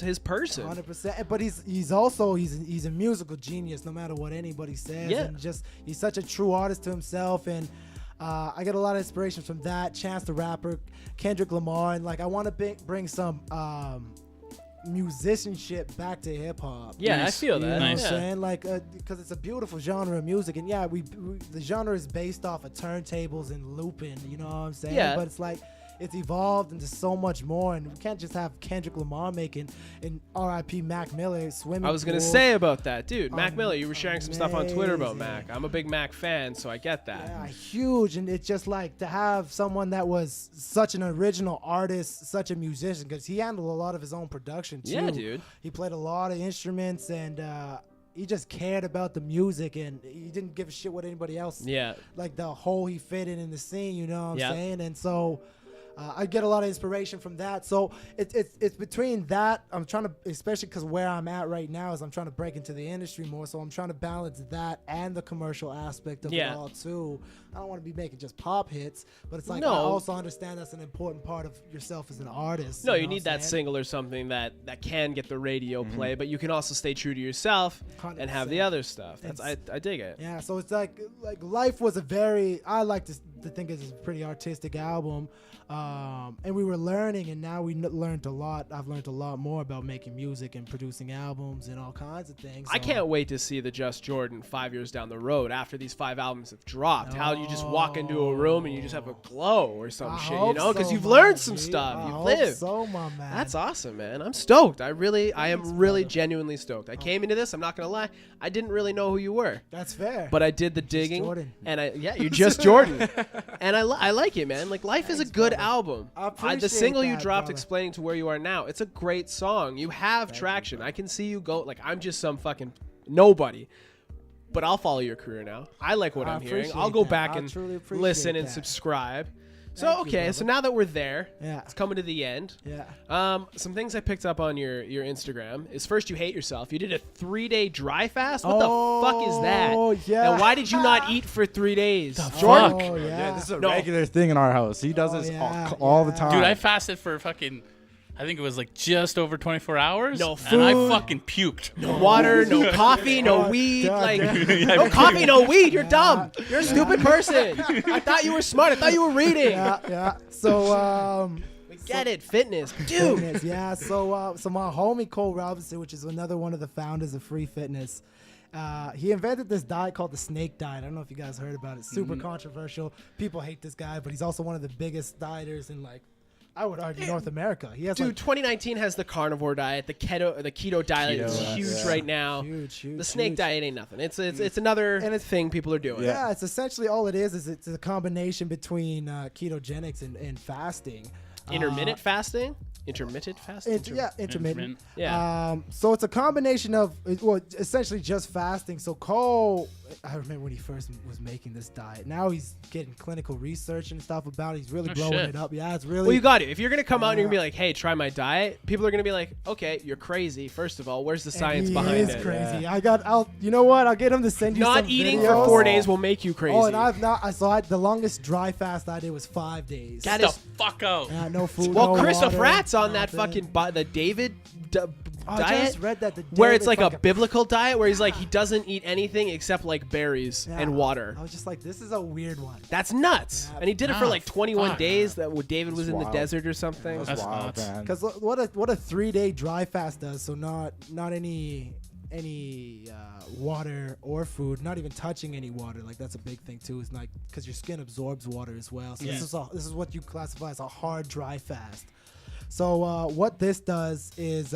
B: his person.
D: 100%. But he's also he's a musical genius, no matter what anybody says.
B: Yeah.
D: And just he's such a true artist to himself, and I get a lot of inspiration from that. Chance the Rapper, Kendrick Lamar, and like I want to bring some musicianship back to hip hop.
B: Yeah,
A: Nice.
B: I feel
D: You know
B: that.
D: what I'm
A: Nice.
B: Yeah.
D: saying? Like, because it's a beautiful genre of music, and yeah, the genre is based off of turntables and looping. You know what I'm saying?
B: Yeah.
D: But it's like, it's evolved into so much more, and we can't just have Kendrick Lamar making and R.I.P. Mac Miller swimming.
B: I was gonna
D: pools.
B: say about that, dude. Mac Miller, you were sharing some stuff on Twitter about
D: Amazing.
B: Mac. I'm a big Mac fan, so I get that.
D: Yeah, huge, and it's just like to have someone that was such an original artist, such a musician, because he handled a lot of his own production too.
B: Yeah, dude.
D: He played a lot of instruments, and he just cared about the music, and he didn't give a shit what anybody else.
B: Yeah.
D: Like the hole he fit in the scene, you know what I'm
B: Yeah.
D: saying? And so I get a lot of inspiration from that. So it's between that. I'm trying to, especially because where I'm at right now is I'm trying to break into the industry more. So I'm trying to balance that and the commercial aspect of
B: Yeah.
D: it all too. I don't want to be making just pop hits, but it's like
B: No.
D: I also understand that's an important part of yourself as an artist.
B: No, you
D: know
B: need
D: what I'm
B: that
D: saying?
B: single or something that can get the radio play, but you can also stay true to yourself and have the
D: 100%.
B: other stuff. That's I dig it.
D: Yeah, so it's like life was a very, I like to think it's a pretty artistic album, and we were learning, and now we learned a lot. I've learned a lot more about making music and producing albums and all kinds of things.
B: I
D: So-
B: can't wait to see the JusJrdn 5 years down the road after these 5 albums have dropped. How you just walk into a room and you just have a glow or some
D: I
B: shit, you
D: hope
B: know? Because
D: so,
B: you've
D: my
B: learned some
D: G.
B: stuff.
D: I
B: You've
D: hope
B: lived.
D: so, my man.
B: That's awesome, man. I'm stoked. I'm really
D: brother.
B: genuinely stoked. I came into this, I'm not going to lie, I didn't really know who you were.
D: That's fair.
B: But I did the digging,
D: Jordan.
B: and you're just Jordan, and I like it, man. Like Life is a good album.
D: I appreciate
B: the single you
D: that,
B: dropped,
D: brother.
B: explaining to where you are now, it's a great song. You have traction. I can see you go. Like I'm just some fucking nobody, but I'll follow your career now. I like what
D: I
B: I'm hearing.
D: appreciate
B: I'll go
D: that.
B: back
D: I
B: and
D: truly appreciate
B: listen and
D: that.
B: subscribe. So
D: Thank you,
B: okay, so
D: brother.
B: now that we're there,
D: Yeah.
B: it's coming to the end.
D: Yeah.
B: Some things I picked up on your Instagram is first you hate yourself. You did a 3-day dry fast. What the fuck is that?
D: Oh, yeah.
B: And why did you not eat for 3 days?
A: Jordan?
D: Oh, yeah.
E: Yeah, this is a
B: No.
E: regular thing in our house. He does
D: Oh,
E: this
D: yeah,
E: all the
D: yeah.
E: time.
A: Dude, I fasted for fucking, I think it was like just over 24 hours.
B: No
A: And I
B: food.
A: fucking puked.
B: No water, no coffee, no
D: God
B: weed.
D: damn.
B: Like no coffee, no weed. You're dumb. You're a stupid person. I thought you were smart. I thought you were reading.
D: Yeah, yeah. So,
B: We get it. Fitness, dude.
D: Fitness, yeah. So my homie Cole Robinson, which is another one of the founders of Free Fitness, he invented this diet called the snake diet. I don't know if you guys heard about it. Super controversial. People hate this guy, but he's also one of the biggest dieters in, like, I would argue, North America. He has
B: Dude,
D: like
B: 2019 has the carnivore diet, the keto diet is
E: Keto,
B: huge
E: yeah.
B: right now.
D: huge.
B: The snake
D: huge.
B: diet ain't nothing. It's another
D: And it's-
B: thing people are doing.
E: Yeah.
D: Yeah, it's essentially all it is it's a combination between ketogenics and fasting.
B: Intermittent fasting. Intermittent fasting.
D: Intermittent.
B: Yeah.
D: So it's a combination of, well, essentially just fasting. So Cole, I remember when he first was making this diet. Now he's getting clinical research and stuff about it. He's really
A: Oh,
D: blowing
A: shit.
D: it up. Yeah, it's really.
B: Well, you got to. If you're gonna come out and you're gonna be like, "Hey, try my diet," people are gonna be like, "Okay, you're crazy." First of all, where's the science
D: he
B: behind
D: is
B: it?
D: crazy. You know what? I'll get him to send you
B: Not
D: some
B: eating
D: videos.
B: for 4 days will make you crazy.
D: Oh, and the longest dry fast I did was 5 days.
B: That
A: Get
B: is-
A: the fuck out.
D: Yeah, no food.
B: well,
D: no
B: Christoph
D: water,
B: Rat's on that
D: nothing.
B: fucking the David
D: I
B: diet,
D: just read that
B: where it's like a
D: fucking-
B: biblical diet where he's like he doesn't eat anything except like berries
D: Yeah.
B: and water.
D: I was just like, this is a weird one.
B: That's nuts.
D: Yeah.
B: And he did it for
A: Ah,
B: like 21
A: fuck.
B: days. That David was
E: That's
B: in the
E: wild.
B: desert or something.
E: That's
A: That's
E: wild,
A: nuts.
E: man.
D: Because what a 3-day dry fast does, so not any water or food, not even touching any water. Like that's a big thing too. Is like because your skin absorbs water as well. So
B: Yeah.
D: this is what you classify as a hard dry fast. So what this does is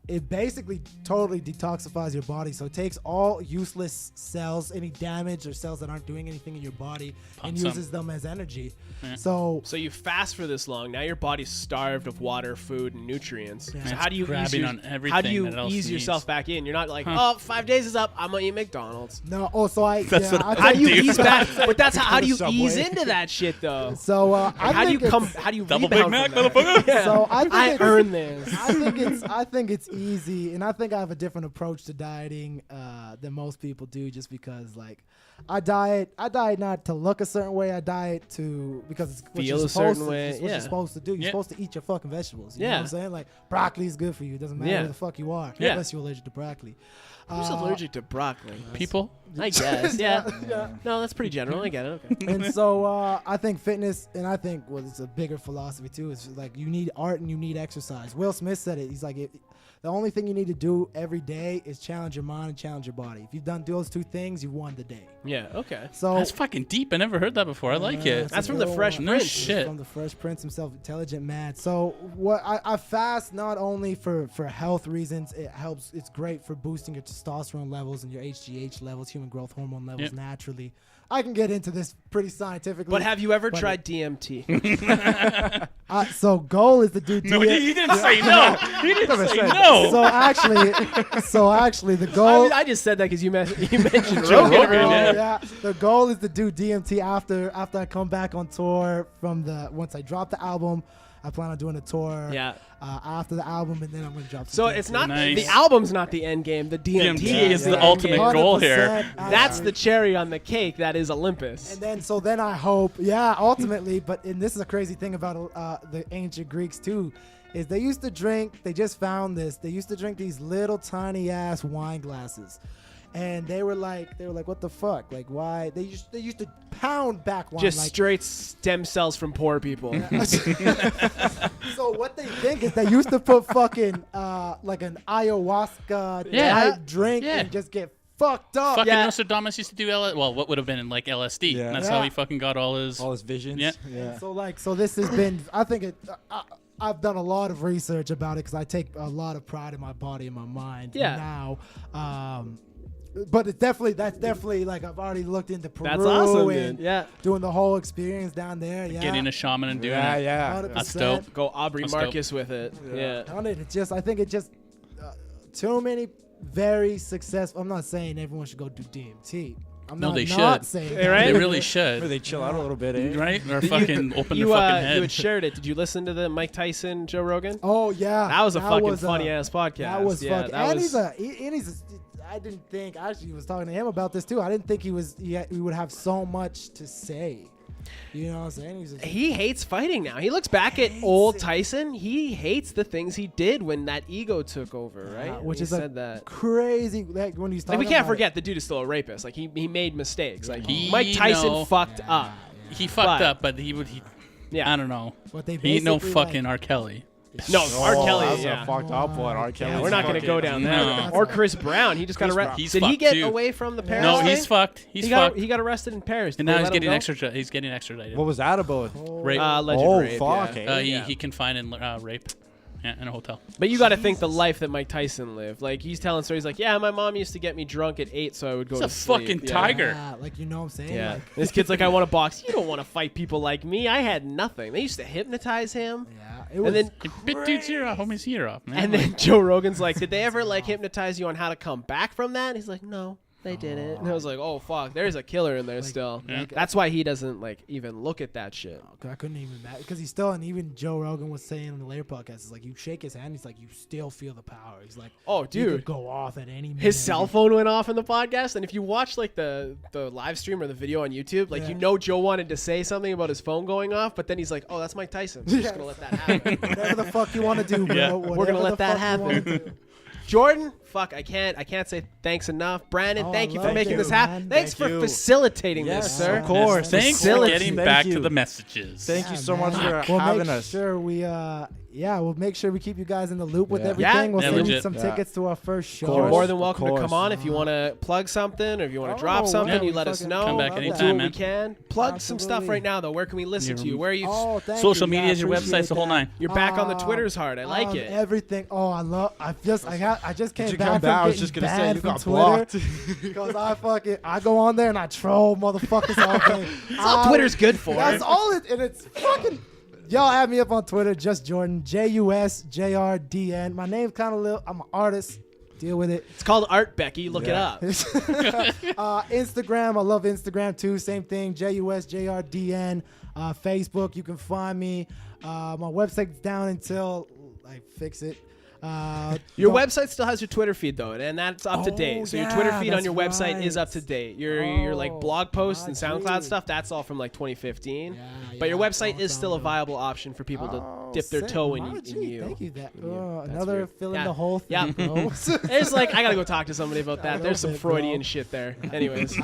D: it basically totally detoxifies your body. So it takes all useless cells, any damage or cells that aren't doing anything in your body, and
A: Pump some.
D: uses them as energy.
A: Yeah.
D: So
B: So you fast for this long. Now your body's starved of water, food, and nutrients.
D: Yeah.
B: So
A: It's
B: how do you
A: grabbing on
B: how do
A: everything
B: you
A: that it else
B: ease yourself
A: needs.
B: back in? You're not like,
A: Huh.
B: oh, 5 days is up. I'm gonna eat McDonald's.
D: no, oh, so I
A: That's
D: yeah,
A: what
D: I
B: How
D: think-
B: do you
A: Dude.
B: ease back? But that's how do you
E: Subway.
B: ease into that shit though?
D: So
B: How do you
D: think
B: come?
D: it's-
B: How do you
A: Double
B: rebound
A: Big Mac,
B: from that?
A: motherfucker.
B: Yeah.
D: So I think
B: I
D: it's-
B: earned this.
D: I think it's easy, and I think I have a different approach to dieting than most people do, just because like I diet not to look a certain way. I diet because it's what
B: Feel
D: you're
B: a
D: supposed
B: certain
D: to,
B: way,
D: It's what
B: yeah.
D: you're supposed to do. You're
A: Yeah.
D: supposed to eat your fucking vegetables. You know
B: Yeah.
D: what I'm saying? Like broccoli is good for you. It doesn't matter
B: Yeah.
D: who the fuck you are,
B: Yeah.
D: unless you're allergic to broccoli.
B: Who's allergic to broccoli?
A: People.
B: I guess. Yeah.
D: Yeah.
B: No, that's pretty general. I get it. Okay.
D: And so I think fitness, and I think it's a bigger philosophy too. It's like you need art and you need exercise. Will Smith said it. He's like, the only thing you need to do every day is challenge your mind and challenge your body. If you've done those two things, you've won the day.
B: Yeah. Okay.
D: So
A: That's fucking deep. I never heard that before. I like it.
B: That's from the Fresh
A: No
B: Prince.
A: shit.
D: From the Fresh Prince himself, intelligent man. So what I fast not only for health reasons, it helps. It's great for boosting your testosterone levels and your HGH levels, human growth hormone levels naturally. I can get into this pretty scientifically.
B: But have you ever tried DMT?
D: So goal is to do DMT.
A: No, he didn't say no. He didn't say no.
D: So actually, the goal.
B: I just said that because you mentioned
A: Joe
B: Rogan.
A: Rogan, yeah.
D: Yeah, the goal is to do DMT after I come back on tour once I drop the album. I plan on doing a tour after the album, and then I'm going to drop.
B: So
D: some
B: it's
D: DMT.
B: not
A: Nice.
B: the album's not the end game. The DMT
A: DMT
B: is
A: is the
B: end
A: ultimate
B: game.
A: goal here.
D: 100%,
B: That's the cherry on the cake. That is Olympus.
D: And then I hope, ultimately. And this is a crazy thing about the ancient Greeks too, is they used to drink. They just found this. They used to drink these little tiny ass wine glasses. And they were like, what the fuck? Like, why? They used to pound back wine.
B: Just
D: like,
B: straight stem cells from poor people.
D: So what they think is they used to put fucking like an ayahuasca type drink and just get fucked up.
A: Fucking Nostradamus used to do what would have been like LSD.
E: Yeah.
A: And that's how he fucking got all his
E: visions.
A: Yeah.
D: So this has been. I think I've done a lot of research about it because I take a lot of pride in my body and my mind.
B: Yeah.
D: Now, but that's definitely like I've already looked into Peru.
B: That's awesome,
D: and
B: dude. Yeah.
D: doing the whole experience down there. Yeah,
A: getting a shaman and doing
E: Yeah,
A: it.
E: yeah.
D: 100%.
A: That's dope.
B: Go Aubrey
A: That's
B: Marcus with it. Yeah.
D: I think it just too many very successful. I'm not saying everyone should go do DMT. I'm
A: No,
D: not
A: they
D: not
A: should.
D: saying
B: Hey,
D: that.
B: right?
A: They really
E: Or
A: should.
E: they chill out a little bit, eh?
A: Right? Or fucking open their
B: You
A: fucking head.
B: you had shared it. Did you listen to the Mike Tyson, Joe Rogan?
D: Oh yeah,
B: That was a fucking funny ass podcast.
D: That was fucking.
B: That
D: And
B: was,
D: I didn't think. Actually, was talking to him about this too. I didn't think he would have so much to say. You know what I'm saying?
B: he hates fighting now. He looks back at old
D: it.
B: Tyson. He hates the things he did when that ego took over, right?
D: which
B: He
D: is
B: said that.
D: crazy. Like when he's talking.
B: Like we can't
D: about
B: forget the dude is still a rapist. Like he made mistakes. Like
A: He
B: Mike Tyson
A: know-
B: fucked up.
A: He fucked
B: But-
A: up, but he
B: Yeah.
A: I don't know.
D: What they
A: He ain't no
D: basically,
A: fucking R. Kelly.
B: No, R.
E: Oh,
B: Kelly.
E: that's
B: Yeah.
E: a fucked up one. R. Kelly.
B: We're not gonna go down there.
A: No.
B: Or Chris Brown. He just got
E: Chris
B: arrested.
E: Brown.
A: He's
B: Did he
A: fucked,
B: get
A: too.
B: away from the Paris?
A: No,
B: thing?
A: he's fucked. He's
B: he
A: fucked.
B: got arrested in Paris.
A: And
B: Did
A: now
B: they
A: he's
B: let him
A: getting
B: go?
A: He's getting extradited.
E: What was that about?
A: Rape.
B: Alleged
E: Oh,
B: rape,
E: fuck,
B: yeah.
E: eh?
A: He confined and rape. Yeah, in a hotel.
B: But you got to think the life that Mike Tyson lived. Like he's telling stories like, yeah, my mom used to get me drunk at 8 so I would go
A: He's
B: to
A: a
B: sleep.
A: fucking
B: Yeah.
A: tiger.
D: Yeah, like you know what I'm saying.
B: Yeah.
D: Like,
B: This kid's like, I want to box. You don't want to fight people like me. I had nothing. They used to hypnotize him.
D: yeah, it was.
B: And then
A: Bit dude's ear off, homie's ear off, man.
B: and then Joe Rogan's like, did they ever like hypnotize you on how to come back from that? And he's like, no. They didn't. And I was like, oh fuck, there's a killer in there still.
A: Yeah.
B: That's why he doesn't like even look at that shit.
D: I couldn't even imagine because he's still, and even Joe Rogan was saying in the later podcast, it's like you shake his hand, he's like you still feel the power. He's like,
B: Oh,
D: you
B: dude.
D: could go off at any minute.
B: His cell phone went off in the podcast, and if you watch like the live stream or the video on YouTube, like you know Joe wanted to say something about his phone going off, but then he's like, "Oh, that's Mike Tyson. We're just gonna let that happen.
D: Whatever the fuck you want to do, bro.
A: Yeah.
B: We're gonna
D: Whatever
B: let
D: the
B: that
D: fuck you wanna
B: happen."
D: do.
B: Jordan, fuck, I can't say thanks enough. Brandon,
D: Oh,
B: thank
D: I
B: you for
D: love
B: making
D: you,
B: this happen.
D: man.
B: Thanks
E: Thank
B: for
E: you.
B: facilitating
E: Yes,
B: this, sir.
E: of course.
A: Thanks for
B: Facility.
A: getting
E: Thank
A: back
E: you.
A: to the messages.
E: Thank you so
D: man.
E: much for
D: We'll
E: having
D: make
E: us.
D: sure we we'll make sure we keep you guys in the loop with
E: Yeah.
D: everything.
B: Yeah.
D: We'll
A: Yeah,
D: send you
A: legit.
D: some
E: Yeah.
D: tickets to our first show.
B: You're more than
E: Of
B: welcome to
E: course.
B: come on if you want to plug something or if you want to drop
D: Oh,
B: something.
A: yeah,
B: you
D: we
B: let us
D: fucking
B: know.
A: Come back
B: We'll
A: anytime,
B: do what
A: man.
B: we can. Plug some stuff
D: Absolutely.
B: right now, though. Where can we listen to you? Where are you?
D: Oh, thank
A: Social
D: you.
A: media
D: Yeah,
A: is your website,
D: appreciate
A: the whole
D: that.
A: nine.
B: You're back on the Twitter's hard. I like it.
D: Everything. Oh, I just came
E: you
D: back
E: come
D: from
E: back? I was
D: getting
E: just gonna say,
D: banned
E: you
D: from
E: got
D: Twitter
E: blocked.
D: because I go on there and I troll motherfuckers all day.
B: That's all Twitter's good for.
D: That's all it, and it's fucking. Y'all add me up on Twitter, JusJrdn, JusJrdn. My name's kind of little. I'm an artist. Deal with it.
B: It's called Art, Becky. Look it
E: Yeah.
B: up.
D: Instagram, I love Instagram too. Same thing, JusJrdn. Facebook, you can find me. My website's down until I fix it.
B: Your
D: don't-
B: website still has your Twitter feed though, and that's up to
D: Oh,
B: date. So your
D: yeah,
B: Twitter feed on
D: that's
B: your website is
D: right.
B: up to date. Your like
D: Oh,
B: blog posts and
D: my
B: SoundCloud
D: G.
B: stuff, that's all from like 2015.
D: Yeah,
B: but your
D: yeah,
B: website
D: all
B: is still a
D: downloaded.
B: viable option for people dip their
D: sick.
B: toe in
D: Oh, gee,
B: you.
D: Thank you.
B: That's
D: Another
B: weird.
D: fill in
B: Yeah.
D: the whole thing,
B: Yeah.
D: bro.
B: It's like I gotta go talk to somebody about that.
D: A
B: There's some
D: little bit,
B: Freudian
D: bro.
B: shit there. Anyways,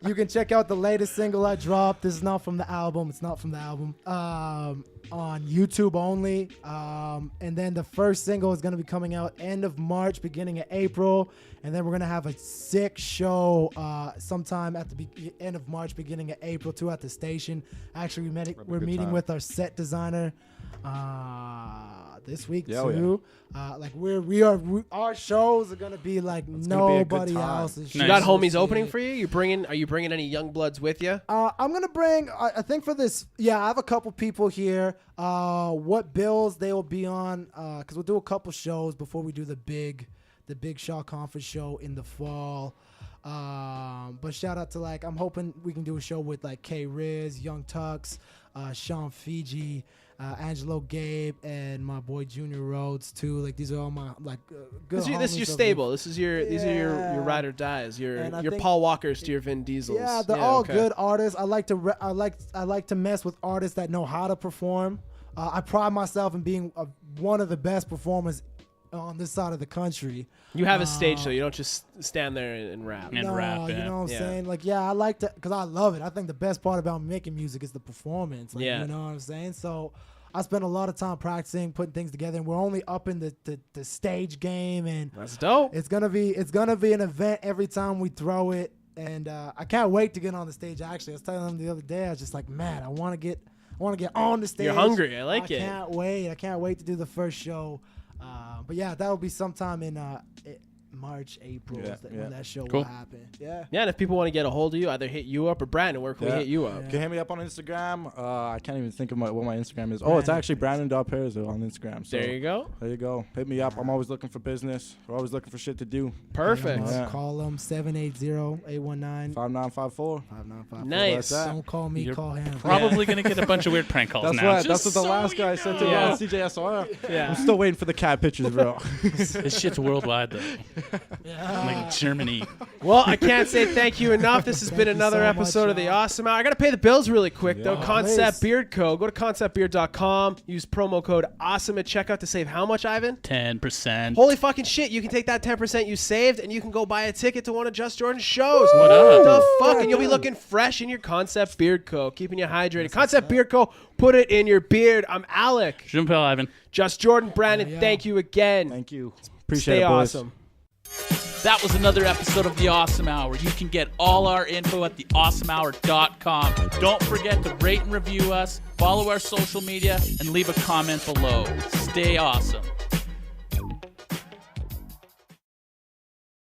D: You can check out the latest single I dropped. This is not from the album. It's not from the album. On YouTube only. And then the first single is going to be coming out end of March, beginning of April. And then we're going to have a sick show sometime at the end of March, beginning of April, too, at the station. Actually, we're
E: good
D: meeting
E: time.
D: with our set designer this week,
E: Yeah, oh,
D: too. Like our shows are going to be like
E: gonna be a good
D: nobody
E: time.
D: else's.
B: you
A: Nice.
B: got
D: shows.
B: homies opening for you. Are you bringing any young bloods with you?
D: I'm gonna bring. I think for this, I have a couple people here. What bills they will be on? Because we'll do a couple shows before we do the big Shaw Conference show in the fall. But shout out to I'm hoping we can do a show with K Riz, Young Tux, Sean Fiji, Angelo Gabe, and my boy Junior Rhodes too. These are all my good.
B: This is your
D: homies of
B: stable. These are your
D: Yeah.
B: ride or dies.
D: And I
B: Your
D: think-
B: Paul Walkers to your Vin Diesels.
D: Yeah, they're all
B: okay.
D: good artists. I like to mess with artists that know how to perform. I pride myself in being one of the best performers on this side of the country.
B: You have a stage show. You don't just stand there and rap.
A: And
D: no,
A: rap,
D: you
A: yeah.
D: know what I'm
B: Yeah.
D: saying? I like to, because I love it. I think the best part about making music is the performance.
B: Yeah.
D: You know what I'm saying? So I spend a lot of time practicing, putting things together, and we're only up in the stage game, and
B: That's dope.
D: it's gonna be an event every time we throw it, and I can't wait to get on the stage. Actually, I was telling them the other day, I was just like, man, I want to get on the stage.
B: You're hungry. I like it.
D: I can't wait to do the first show. But yeah, that will be sometime in March, April when that show
A: Cool.
D: will happen. Yeah.
B: Yeah, and if people want to get a hold of you, either hit you up or Brandon, where can we
E: Yeah.
B: hit you up?
E: You can hit me up on Instagram. I can't even think of what my Instagram is. Oh, it's actually Brandon.Perez on Instagram. So
B: There you go.
E: There you go. Hit me up. I'm always looking for business. We're always looking for shit to do.
B: Perfect.
E: Yeah.
D: Call them 780-819-5954.
E: 5954.
B: Nice.
D: Don't call me,
A: You're
D: call him.
A: Probably gonna get a bunch of weird prank calls
E: That's
A: now.
E: what
A: just
E: the
A: so
E: last
A: you
E: guy sent to
A: know.
B: Yeah.
E: CJSR.
B: Yeah.
E: I'm still waiting for the cat pictures, bro.
A: This shit's worldwide though. Like Germany.
B: Well, I can't say thank you enough. This has been
D: Thank you
B: another
D: so much,
B: episode of the
D: y'all.
B: Awesome Hour. I got to pay the bills really quick, though.
E: Yeah.
B: Concept
D: Please.
B: Beard Co. Go to conceptbeard.com. Use promo code AWESOME at checkout to save how much, Ivan?
A: 10%.
B: Holy fucking shit. You can take that 10% you saved and you can go buy a ticket to one of Just Jordan's shows.
A: What up?
B: The fuck? And you'll be looking fresh in your Concept Beard Co. Keeping you hydrated. Concept Beard Co. Put it in your beard. I'm Alec.
A: Je m'appelle Ivan.
B: Just Jordan. Brandon,
D: Yeah.
B: thank you again.
E: Thank you. Appreciate
B: Stay
E: it, boys.
B: awesome.
A: That was another episode of The Awesome Hour. You can get all our info at theawesomehour.com. Don't forget to rate and review us, follow our social media, and leave a comment below. Stay awesome.